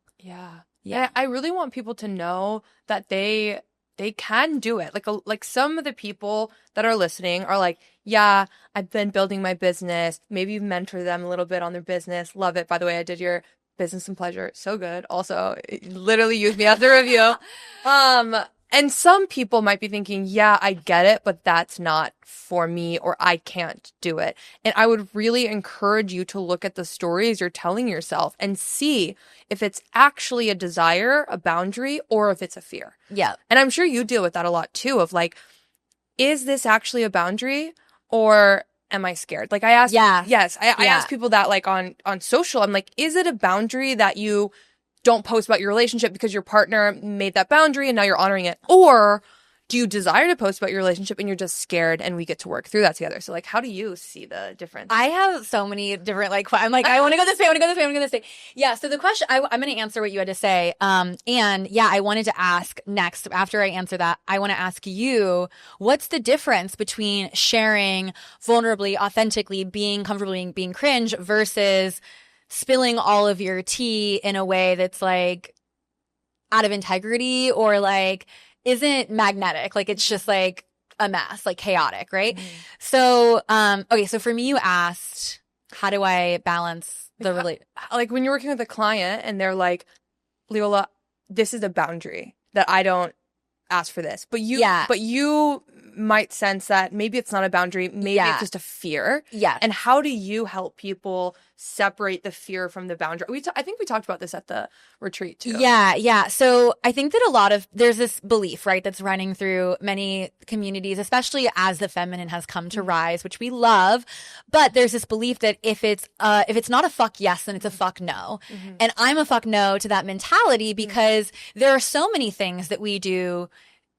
Speaker 2: Yeah, I really want people to know that they can do it. Like some of the people that are listening are like, yeah, I've been building my business. Maybe you've mentored them a little bit on their business. Love it. By the way, I did your business and pleasure. So good. Also, literally use me as a review. And some people might be thinking, yeah, I get it, but that's not for me or I can't do it. And I would really encourage you to look at the stories you're telling yourself and see if it's actually a desire, a boundary, or if it's a fear.
Speaker 1: Yeah.
Speaker 2: And I'm sure you deal with that a lot too of like, is this actually a boundary or am I scared? Like I ask, I ask people that like on social, I'm like, is it a boundary that you don't post about your relationship because your partner made that boundary and now you're honoring it? Or do you desire to post about your relationship and you're just scared and we get to work through that together? So like, how do you see the difference?
Speaker 1: I have so many different, like, I'm like, I want to go this way, I want to go this way, I want to go this way. Yeah. So the question, I'm going to answer what you had to say. And yeah, I wanted to ask next, after I answer that, I want to ask you, what's the difference between sharing vulnerably, authentically, being comfortable being cringe versus spilling all of your tea in a way that's like out of integrity or like isn't magnetic, like it's just like a mess, like chaotic, right? So okay, so for me, you asked how do I balance the
Speaker 2: like when you're working with a client and they're like, Leola, this is a boundary that I don't ask for this, but you might sense that maybe it's not a boundary, maybe it's just a fear.
Speaker 1: Yeah.
Speaker 2: And how do you help people separate the fear from the boundary? I think we talked about this at the retreat too.
Speaker 1: Yeah. So I think that there's this belief, right, that's running through many communities, especially as the feminine has come to rise, which we love. But there's this belief that if it's not a fuck yes, then it's a fuck no. And I'm a fuck no to that mentality because there are so many things that we do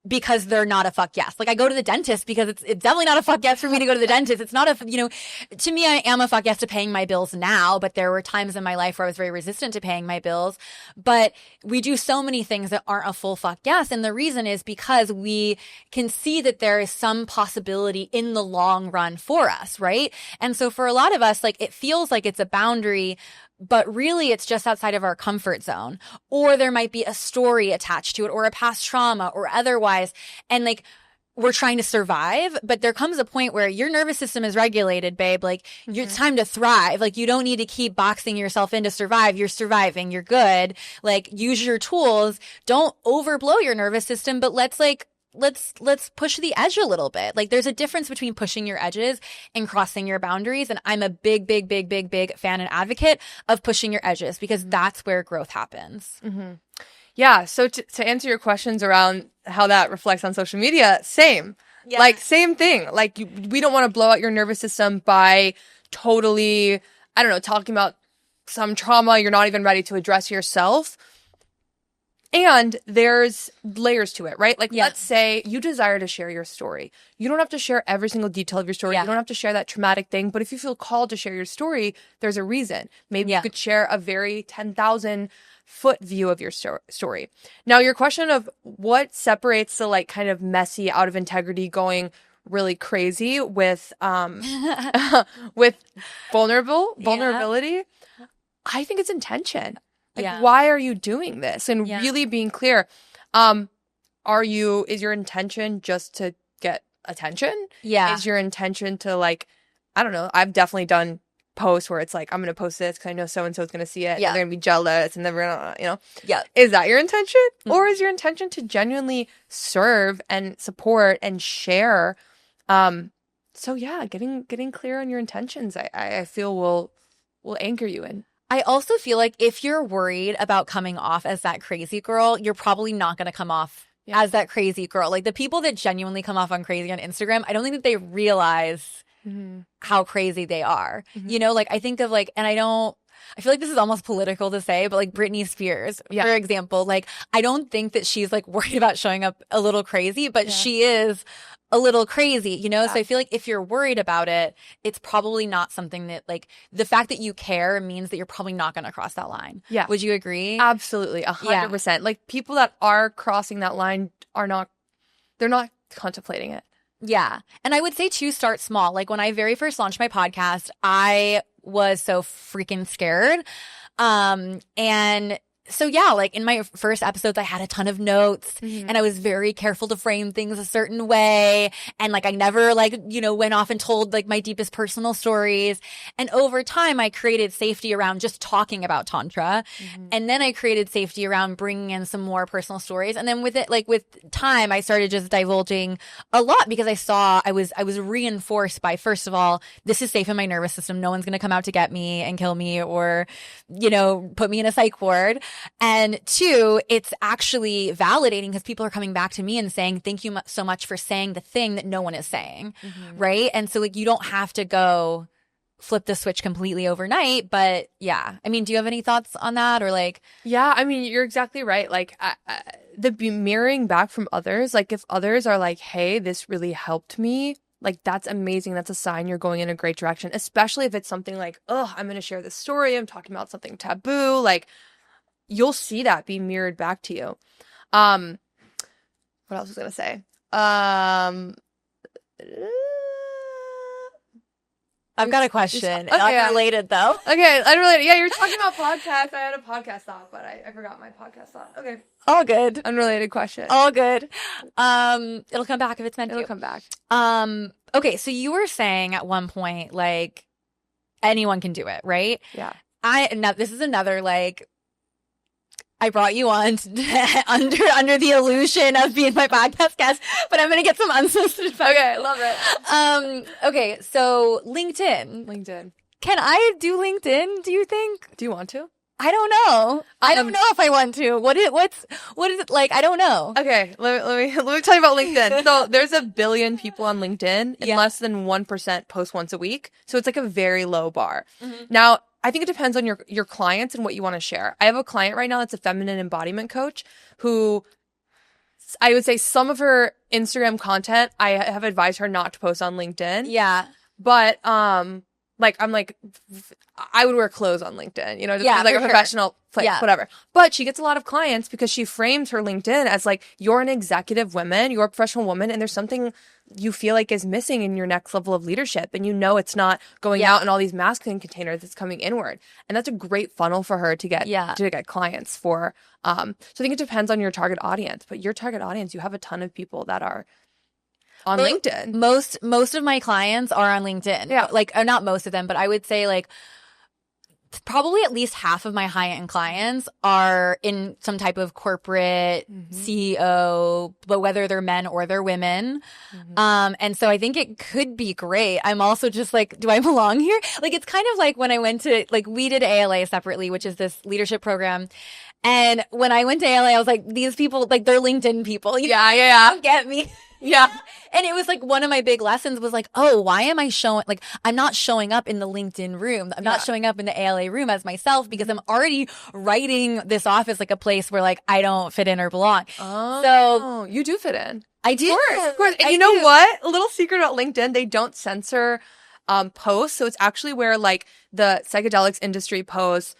Speaker 1: because they're not a fuck yes. Like I go to the dentist because it's definitely not a fuck yes for me to go to the dentist. It's not to me, I am a fuck yes to paying my bills now, but there were times in my life where I was very resistant to paying my bills. But we do so many things that aren't a full fuck yes. And the reason is because we can see that there is some possibility in the long run for us, right? And so for a lot of us, like it feels like it's a boundary, but really it's just outside of our comfort zone, or there might be a story attached to it or a past trauma or otherwise. And like, we're trying to survive, but there comes a point where your nervous system is regulated, babe. Like it's time to thrive. Like you don't need to keep boxing yourself in to survive. You're surviving. You're good. Like use your tools. Don't overblow your nervous system, but let's push the edge a little bit. Like there's a difference between pushing your edges and crossing your boundaries. And I'm a big fan and advocate of pushing your edges because that's where growth happens.
Speaker 2: Yeah. So to answer your questions around how that reflects on social media, same.
Speaker 1: Yeah.
Speaker 2: Like, same thing. Like, we don't want to blow out your nervous system by totally, I don't know, talking about some trauma you're not even ready to address yourself. And there's layers to it, right? Like, let's say you desire to share your story. You don't have to share every single detail of your story. You don't have to share that traumatic thing. But if you feel called to share your story, there's a reason. Maybe you could share a very 10,000 foot view of your story. Now, your question of what separates the like kind of messy, out of integrity, going really crazy with with vulnerability, I think it's intention. Like, why are you doing this? And really being clear. Is your intention just to get attention?
Speaker 1: Yeah.
Speaker 2: Is your intention to, like, I don't know. I've definitely done posts where it's like, I'm going to post this because I know so-and-so is going to see it. Yeah. And they're going to be jealous and they're going to, you know. Yeah. Is that your intention? Mm-hmm. Or is your intention to genuinely serve and support and share? So yeah, getting clear on your intentions, I feel will anchor you in.
Speaker 1: I also feel like if you're worried about coming off as that crazy girl, you're probably not going to come off as that crazy girl. Like, the people that genuinely come off on crazy on Instagram, I don't think that they realize how crazy they are. Mm-hmm. You know, like, I think of like, and I feel like this is almost political to say, but like Britney Spears, for example, like, I don't think that she's like worried about showing up a little crazy, but she is a little crazy, you know? Yeah. So I feel like if you're worried about it, it's probably not something that, like, the fact that you care means that you're probably not going to cross that line. Yeah. Would you agree?
Speaker 2: Absolutely. 100%. Yeah. Like, people that are crossing that line they're not contemplating it.
Speaker 1: Yeah. And I would say too, start small. Like, when I very first launched my podcast, I was so freaking scared. And so yeah, like, in my first episodes, I had a ton of notes and I was very careful to frame things a certain way. And like, I never like, you know, went off and told like my deepest personal stories. And over time, I created safety around just talking about Tantra. And then I created safety around bringing in some more personal stories. And then with it, like, with time, I started just divulging a lot because I was reinforced by, first of all, this is safe in my nervous system. No one's going to come out to get me and kill me or, you know, put me in a psych ward. And two, it's actually validating because people are coming back to me and saying, thank you so much for saying the thing that no one is saying. Right. And so, like, you don't have to go flip the switch completely overnight. But yeah, I mean, do you have any thoughts on that? Or like,
Speaker 2: yeah, I mean, you're exactly right. Like, the mirroring back from others, like, if others are like, hey, this really helped me, like, that's amazing. That's a sign you're going in a great direction, especially if it's something like, oh, I'm going to share this story. I'm talking about something taboo. Like, you'll see that be mirrored back to you. What else was I going to say?
Speaker 1: I've got a question. Unrelated, though.
Speaker 2: Okay, unrelated. Yeah, you're talking about podcasts. I had a podcast thought, but I forgot my podcast thought. Okay.
Speaker 1: All good.
Speaker 2: Unrelated question.
Speaker 1: All good. It'll come back if it's meant to.
Speaker 2: It'll come back.
Speaker 1: Okay, so you were saying at one point, like, anyone can do it, right?
Speaker 2: Yeah.
Speaker 1: Now this is another, like, I brought you on under the illusion of being my podcast guest, but I'm going to get some unsolicited advice.
Speaker 2: Okay, love it.
Speaker 1: Okay, so LinkedIn. Can I do LinkedIn, do you think?
Speaker 2: Do you want to?
Speaker 1: I don't know. I don't know if I want to. What is it like? I don't know.
Speaker 2: Okay, let me tell you about LinkedIn. So there's 1 billion people on LinkedIn, and less than 1% post once a week. So it's like a very low bar. Now, I think it depends on your clients and what you want to share. I have a client right now that's a feminine embodiment coach who I would say some of her Instagram content, I have advised her not to post on LinkedIn.
Speaker 1: Yeah.
Speaker 2: But, like, I'm like, I would wear clothes on LinkedIn, you know, just like a professional place, whatever. But she gets a lot of clients because she frames her LinkedIn as like, you're an executive woman, you're a professional woman, and there's something you feel like is missing in your next level of leadership. And you know, it's not going out in all these masculine containers, it's coming inward. And that's a great funnel for her to get clients for. So I think it depends on your target audience, but your target audience, you have a ton of people that are on LinkedIn.
Speaker 1: Most of my clients are on LinkedIn. Yeah. Like, not most of them, but I would say like probably at least half of my high-end clients are in some type of corporate CEO, but whether they're men or they're women. And so I think it could be great. I'm also just like, do I belong here? Like, it's kind of like when I went to, like, we did ALA separately, which is this leadership program. And when I went to LA, I was like, these people, like, they're LinkedIn people. You don't get me.
Speaker 2: Yeah.
Speaker 1: And it was like one of my big lessons was like, oh, why am I I'm not showing up in the LinkedIn room. I'm not showing up in the ALA room as myself because I'm already writing this off as like a place where like I don't fit in or belong.
Speaker 2: Oh,
Speaker 1: so
Speaker 2: you do fit in.
Speaker 1: I do.
Speaker 2: Of course. And you know what? A little secret about LinkedIn, they don't censor posts. So it's actually where like the psychedelics industry posts,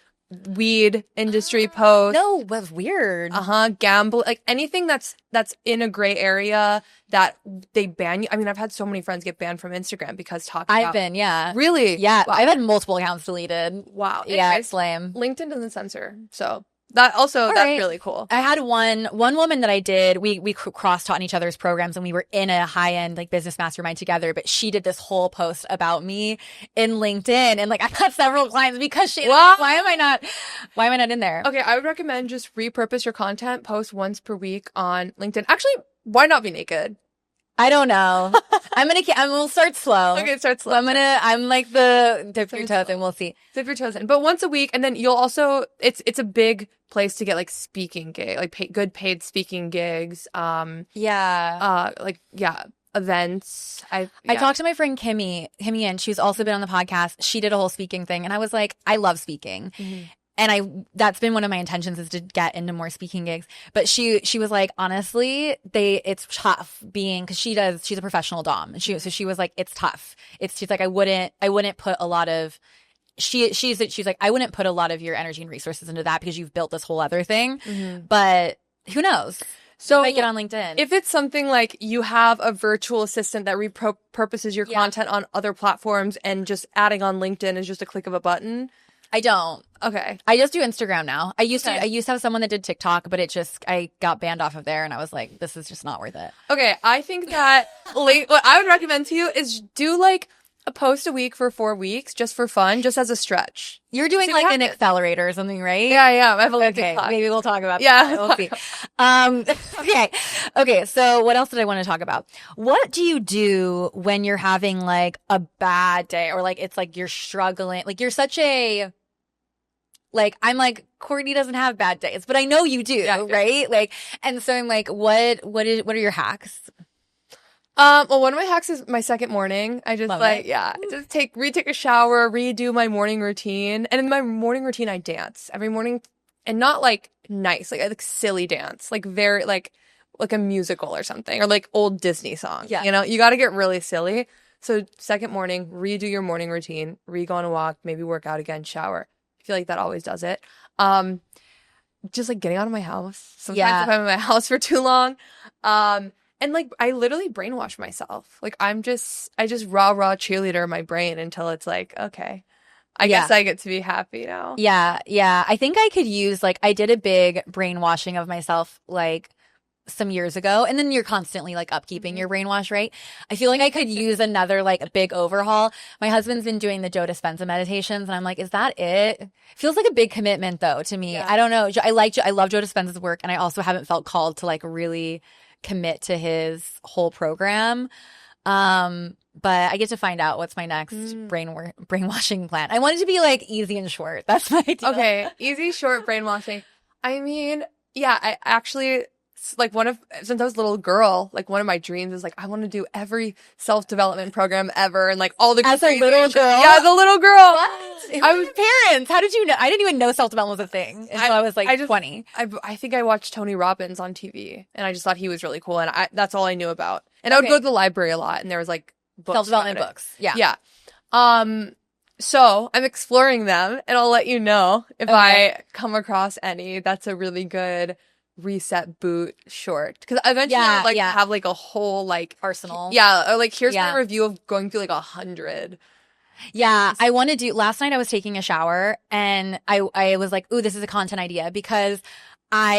Speaker 2: weed industry posts.
Speaker 1: No, that's weird.
Speaker 2: Gamble, like anything that's in a gray area that they ban you. I mean, I've had so many friends get banned from Instagram because
Speaker 1: I've been, yeah.
Speaker 2: Really?
Speaker 1: Yeah.
Speaker 2: Wow.
Speaker 1: I've had multiple accounts deleted.
Speaker 2: Wow.
Speaker 1: Yeah,
Speaker 2: Anyways,
Speaker 1: it's lame.
Speaker 2: LinkedIn doesn't censor. So that's really cool.
Speaker 1: I had one woman that I did, we cross-taught in each other's programs and we were in a high-end like business mastermind together, but she did this whole post about me in LinkedIn and like I got several clients because she, why am I not in there?
Speaker 2: Okay, I would recommend just repurpose your content, post once per week on LinkedIn. Actually, why not be naked?
Speaker 1: I don't know. We'll start slow.
Speaker 2: Okay, start slow.
Speaker 1: So I'm like the dip your toes and we'll see.
Speaker 2: Dip your toes in. But once a week, and then you'll also, it's a big place to get like speaking gig, like good paid speaking gigs. Events. I
Speaker 1: talked to my friend Kimmy, and she's also been on the podcast. She did a whole speaking thing and I was like, I love speaking. Mm-hmm. And that's been one of my intentions is to get into more speaking gigs. But she was like, honestly, it's tough cause she's a professional dom. And she was like, it's tough. She's like, I wouldn't put a lot of, she's like, I wouldn't put a lot of your energy and resources into that because you've built this whole other thing. Mm-hmm. But who knows? So I get on LinkedIn.
Speaker 2: If it's something like you have a virtual assistant that repurposes your content on other platforms and just adding on LinkedIn is just a click of a button.
Speaker 1: I don't.
Speaker 2: Okay.
Speaker 1: I just do Instagram now. I used to have someone that did TikTok, but I got banned off of there and I was like, this is just not worth it.
Speaker 2: Okay. I think that what I would recommend to you is do like a post a week for 4 weeks just for fun, just as a stretch.
Speaker 1: You're doing like an accelerator or something, right?
Speaker 2: Yeah, I have a
Speaker 1: okay, maybe we'll talk about that. We'll see. Okay. So what else did I want to talk about? What do you do when you're having like a bad day or like it's like you're struggling? Like you're such a like I'm like Courtney doesn't have bad days, but I know you do, right? Like, and so I'm like, what are your hacks?
Speaker 2: Well, one of my hacks is my second morning. I just just retake a shower, redo my morning routine. And in my morning routine, I dance every morning and not like nice, like silly dance, like very like a musical or something or like old Disney song. Yeah. You know, you got to get really silly. So second morning, redo your morning routine, go on a walk, maybe work out again, shower. I feel like that always does it. Just like getting out of my house. Sometimes if I'm in my house for too long. And like I literally brainwash myself. Like I just raw cheerleader my brain until it's like, okay, I guess I get to be happy now.
Speaker 1: Yeah. I think I could use like I did a big brainwashing of myself like some years ago, and then you're constantly like upkeeping your brainwash, right? I feel like I could use another like big overhaul. My husband's been doing the Joe Dispenza meditations, and I'm like, is that it? Feels like a big commitment though to me. Yeah. I don't know. I love Joe Dispenza's work, and I also haven't felt called to like really commit to his whole program. But I get to find out what's my next brainwashing plan. I want it to be like easy and short. That's my deal.
Speaker 2: Okay, easy, short brainwashing. I mean, yeah, I actually like since I was a little girl, like one of my dreams is like I want to do every self-development program ever and like all the
Speaker 1: as a little girl.
Speaker 2: Yeah, as a little girl.
Speaker 1: What? I was parents. How did you know? I didn't even know self-development was a thing until I was like 20.
Speaker 2: I think I watched Tony Robbins on TV and I just thought he was really cool and that's all I knew about. And I would go to the library a lot and there was like books
Speaker 1: self-development books. Yeah.
Speaker 2: Yeah. So I'm exploring them and I'll let you know if I come across any. That's a really good reset boot short because eventually I'll have like a whole like
Speaker 1: arsenal.
Speaker 2: Yeah. Or like here's my review of going through like 100.
Speaker 1: Yeah. I want to do last night I was taking a shower and I was like, ooh, this is a content idea because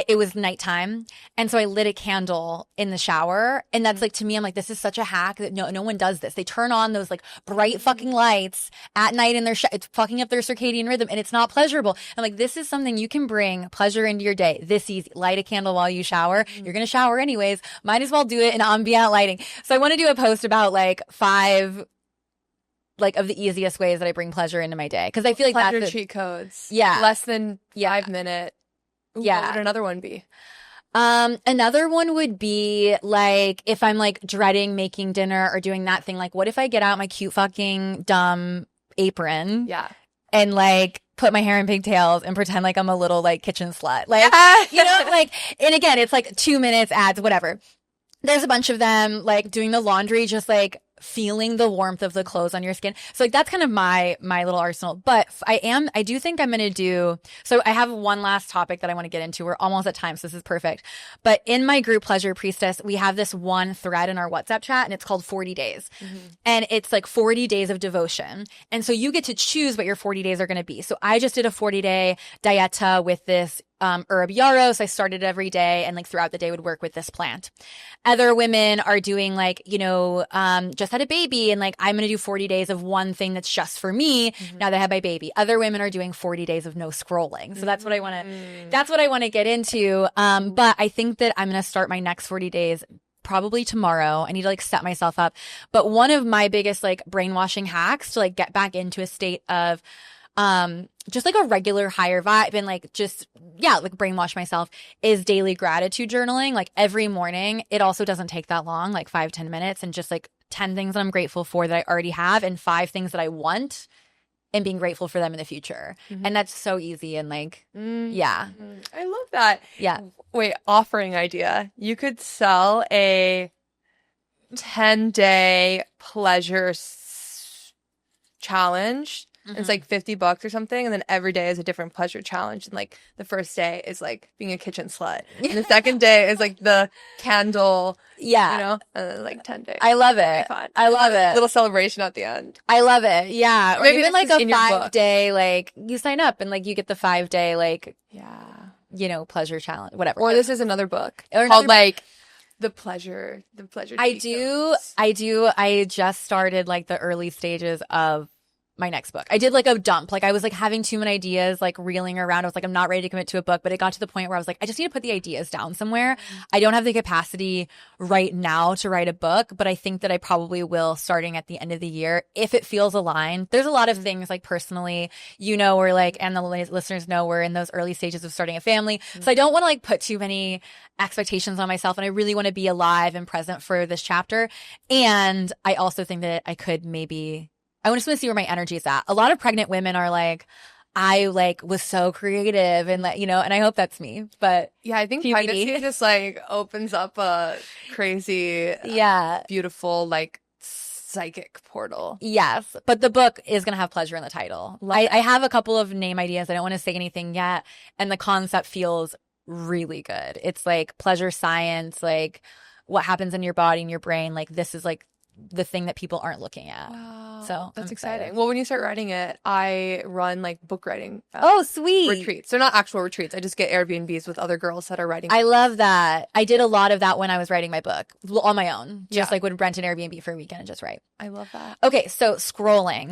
Speaker 1: it was nighttime. And so I lit a candle in the shower. And that's like, to me, I'm like, this is such a hack that no one does this. They turn on those like bright fucking lights at night in it's fucking up their circadian rhythm and it's not pleasurable. I'm like, this is something you can bring pleasure into your day. This easy. Light a candle while you shower. You're going to shower anyways. Might as well do it in ambient lighting. So I want to do a post about like 5 like of the easiest ways that I bring pleasure into my day. Cause I feel like
Speaker 2: pleasure cheat codes.
Speaker 1: Yeah.
Speaker 2: Less than 5 minute
Speaker 1: Yeah.
Speaker 2: What would another one be?
Speaker 1: Another one would be like if I'm like dreading making dinner or doing that thing, like what if I get out my cute fucking dumb apron
Speaker 2: Yeah.
Speaker 1: and like put my hair in pigtails and pretend like I'm a little like kitchen slut. Like, you know, like, and again, it's like 2 minutes ads, whatever. There's a bunch of them like doing the laundry, just like feeling the warmth of the clothes on your skin. So like that's kind of my little arsenal. But I do think I'm going to do, so I have one last topic that I want to get into. We're almost at time, so this is perfect. But in my group Pleasure Priestess, we have this one thread in our WhatsApp chat and it's called 40 days. And it's like 40 days of devotion. And so you get to choose what your 40 days are going to be. So I just did a 40-day dieta with this herb yarrow. So I started every day and like throughout the day would work with this plant. Other women are doing like, you know, just had a baby and like I'm going to do 40 days of one thing that's just for me now that I have my baby. Other women are doing 40 days of no scrolling. So that's what I want to get into. But I think that I'm going to start my next 40 days probably tomorrow. I need to like set myself up. But one of my biggest like brainwashing hacks to like get back into a state of just like a regular higher vibe and like just, yeah, like brainwash myself is daily gratitude journaling. Like every morning, it also doesn't take that long, like 5-10 minutes, and just like 10 things that I'm grateful for that I already have and 5 things that I want and being grateful for them in the future. And that's so easy and like, yeah.
Speaker 2: I love that.
Speaker 1: Yeah.
Speaker 2: Wait, offering idea. You could sell a 10-day pleasure challenge. It's like $50 or something, and then every day is a different pleasure challenge. And like the first day is like being a kitchen slut, and the second day is like the candle.
Speaker 1: Yeah,
Speaker 2: you know, and then like 10 days.
Speaker 1: I love it. I love it.
Speaker 2: Little celebration at the end.
Speaker 1: I love it. Yeah, or
Speaker 2: Maybe
Speaker 1: even like a
Speaker 2: in your
Speaker 1: 5-day, like you sign up and like you get the 5-day, like you know, pleasure challenge, whatever.
Speaker 2: Or this is another book
Speaker 1: or
Speaker 2: called like the pleasure.
Speaker 1: I do. I just started like the early stages of my next book. I did like a dump. Like I was like having too many ideas, like reeling around. I was like, I'm not ready to commit to a book, but it got to the point where I was like, I just need to put the ideas down somewhere. I don't have the capacity right now to write a book, but I think that I probably will starting at the end of the year if it feels aligned. There's a lot of things like personally, you know, we're like, and the listeners know we're in those early stages of starting a family. So I don't want to like put too many expectations on myself, and I really want to be alive and present for this chapter. And I also think that I could maybe I just want to see where my energy is at. A lot of pregnant women are like, I like was so creative and like, you know, and I hope that's me. But
Speaker 2: yeah, I think pregnancy just like opens up a crazy, beautiful, like psychic portal.
Speaker 1: Yes. But the book is going to have pleasure in the title. I have a couple of name ideas. I don't want to say anything yet. And the concept feels really good. It's like pleasure science, like what happens in your body and your brain. Like this is like the thing that people aren't looking at.
Speaker 2: Wow.
Speaker 1: So
Speaker 2: that's exciting. Well, when you start writing it, I run like book writing.
Speaker 1: Sweet.
Speaker 2: Retreats. They're not actual retreats. I just get Airbnbs with other girls that are writing.
Speaker 1: I love that. I did a lot of that when I was writing my book on my own. Just like would rent an Airbnb for a weekend and just write.
Speaker 2: I love that.
Speaker 1: Okay. So scrolling.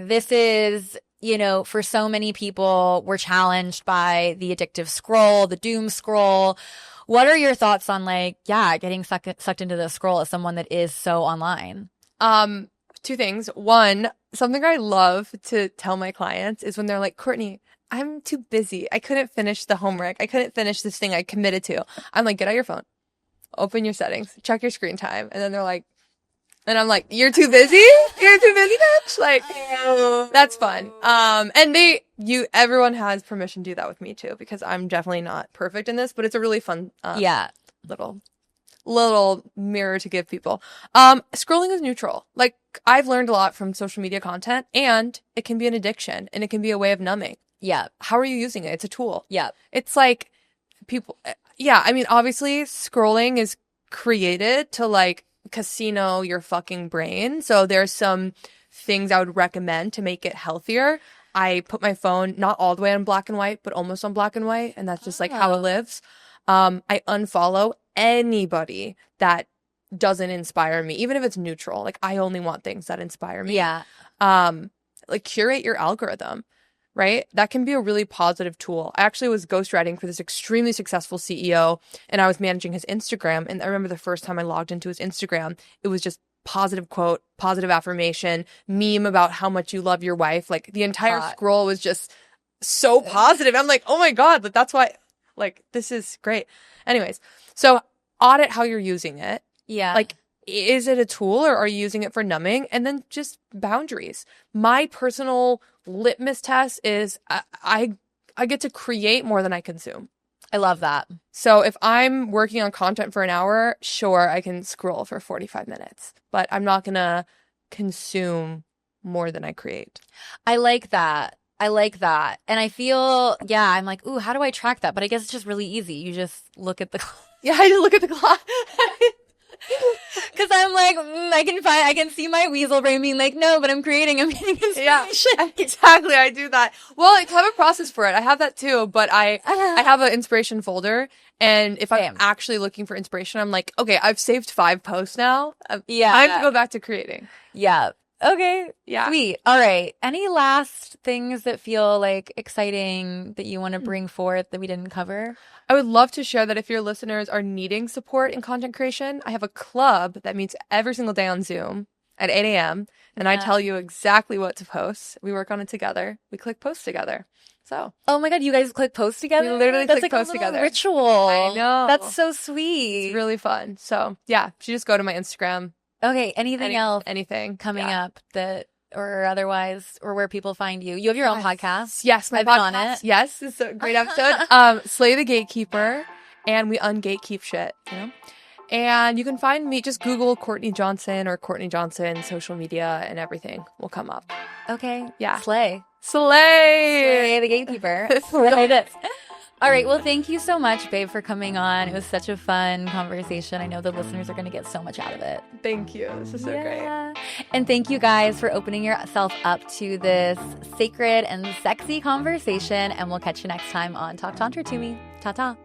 Speaker 1: This is, you know, for so many people, we're challenged by the addictive scroll, the doom scroll. What are your thoughts on like, getting sucked into the scroll as someone that is so online?
Speaker 2: 2 things. One, something I love to tell my clients is when they're like, Courtney, I'm too busy. I couldn't finish the homework. I couldn't finish this thing I committed to. I'm like, get out your phone, open your settings, check your screen time. And then they're like, and I'm like, you're too busy? You're too busy, bitch? Like, that's fun. And everyone has permission to do that with me too, because I'm definitely not perfect in this, but it's a really fun, little mirror to give people. Scrolling is neutral. Like, I've learned a lot from social media content, and it can be an addiction and it can be a way of numbing.
Speaker 1: Yeah.
Speaker 2: How are you using it? It's a tool.
Speaker 1: Yeah.
Speaker 2: It's like people, I mean, obviously scrolling is created to like casino your fucking brain. So there's some things I would recommend to make it healthier. I put my phone not all the way on black and white, but almost on black and white. And that's just like how it lives. I unfollow anybody that doesn't inspire me, even if it's neutral. Like I only want things that inspire me.
Speaker 1: Yeah.
Speaker 2: Like curate your algorithm, right? That can be a really positive tool. I actually was ghostwriting for this extremely successful CEO, and I was managing his Instagram. And I remember the first time I logged into his Instagram, it was just positive quote, positive affirmation, meme about how much you love your wife. Like the entire scroll was just so positive. I'm like, oh my God, but that's why, like, this is great. Anyways, so audit how you're using it.
Speaker 1: Yeah.
Speaker 2: Like, is it a tool or are you using it for numbing? And then just boundaries. My personal litmus test is I get to create more than I consume.
Speaker 1: I love that.
Speaker 2: So if I'm working on content for an hour, sure, I can scroll for 45 minutes, but I'm not going to consume more than I create.
Speaker 1: I like that. And I feel, I'm like, ooh, how do I track that? But I guess it's just really easy. You just look at the
Speaker 2: Yeah, I just look at the clock.
Speaker 1: Because I'm like, I can see my weasel brain being like, no, but I'm getting inspiration.
Speaker 2: Yeah, exactly. I do that. Well, I have a process for it. I have that too, but I have an inspiration folder. And if I'm actually looking for inspiration, I'm like, okay, I've saved 5 posts now.
Speaker 1: Yeah.
Speaker 2: I have to go back to creating.
Speaker 1: Yeah. Okay.
Speaker 2: Yeah.
Speaker 1: Sweet. All right. Any last things that feel like exciting that you want to bring forth that we didn't cover?
Speaker 2: I would love to share that if your listeners are needing support in content creation, I have a club that meets every single day on Zoom at 8 a.m. And I tell you exactly what to post. We work on it together. We click post together. So.
Speaker 1: Oh my God, you guys click post together?
Speaker 2: We literally
Speaker 1: That's
Speaker 2: click
Speaker 1: like
Speaker 2: post together.
Speaker 1: Ritual.
Speaker 2: I know.
Speaker 1: That's so sweet.
Speaker 2: It's really fun. So yeah, you just go to my Instagram.
Speaker 1: Okay. Anything else?
Speaker 2: Anything
Speaker 1: coming up that, or otherwise, or where people find you? You have your own podcast.
Speaker 2: Yes, my
Speaker 1: I've
Speaker 2: podcast.
Speaker 1: been on it.
Speaker 2: Yes, it's a great episode. Slay the Gatekeeper, and we ungatekeep shit, you know? And you can find me, just Google Courtney Johnson or Courtney Johnson, social media, and everything will come up.
Speaker 1: Okay.
Speaker 2: Yeah.
Speaker 1: Slay
Speaker 2: the
Speaker 1: Gatekeeper. Slay this. All right. Well, thank you so much, babe, for coming on. It was such a fun conversation. I know the listeners are going to get so much out of it.
Speaker 2: Thank you. This is so great.
Speaker 1: And thank you guys for opening yourself up to this sacred and sexy conversation. And we'll catch you next time on Talk Tantra to Me. Ta-ta.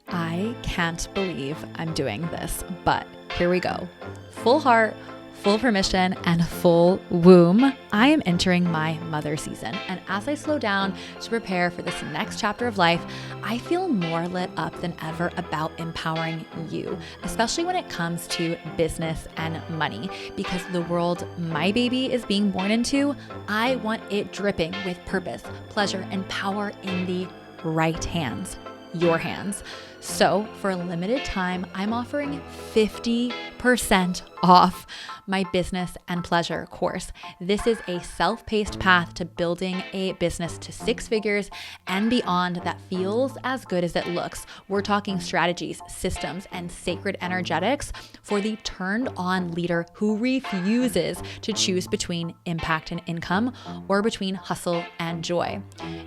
Speaker 1: I can't believe I'm doing this, but here we go. Full heart, full permission, and full womb. I am entering my mother season. And as I slow down to prepare for this next chapter of life, I feel more lit up than ever about empowering you, especially when it comes to business and money, because the world my baby is being born into, I want it dripping with purpose, pleasure, and power in the right hands, your hands. So for a limited time, I'm offering 50% off my business and pleasure course. This is a self-paced path to building a business to 6 figures and beyond that feels as good as it looks. We're talking strategies, systems, and sacred energetics for the turned on leader who refuses to choose between impact and income or between hustle and joy.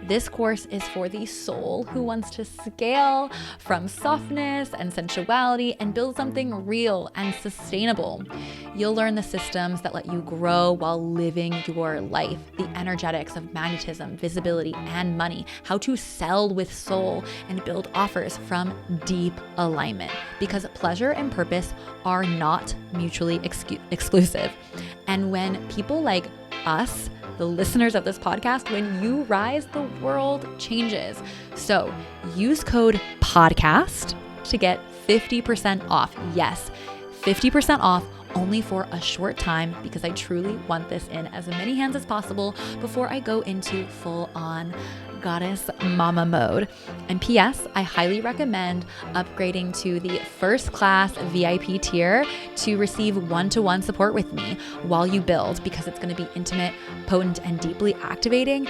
Speaker 1: This course is for the soul who wants to scale from softness and sensuality and build something real and sustainable. You'll learn the systems that let you grow while living your life, the energetics of magnetism, visibility, and money, how to sell with soul and build offers from deep alignment, because pleasure and purpose are not mutually exclusive. And when people like us, the listeners of this podcast, when you rise, the world changes. So use code PODCAST to get 50% off. Yes, 50% off only for a short time, because I truly want this in as many hands as possible before I go into full on goddess mama mode. And P.S., I highly recommend upgrading to the first class VIP tier to receive one-to-one support with me while you build, because it's going to be intimate, potent, and deeply activating.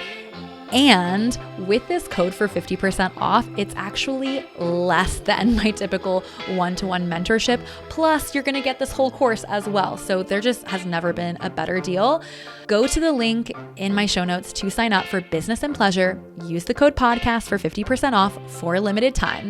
Speaker 1: And with this code for 50% off, it's actually less than my typical one-to-one mentorship. Plus, you're going to get this whole course as well. So there just has never been a better deal. Go to the link in my show notes to sign up for business and pleasure. Use the code podcast for 50% off for a limited time.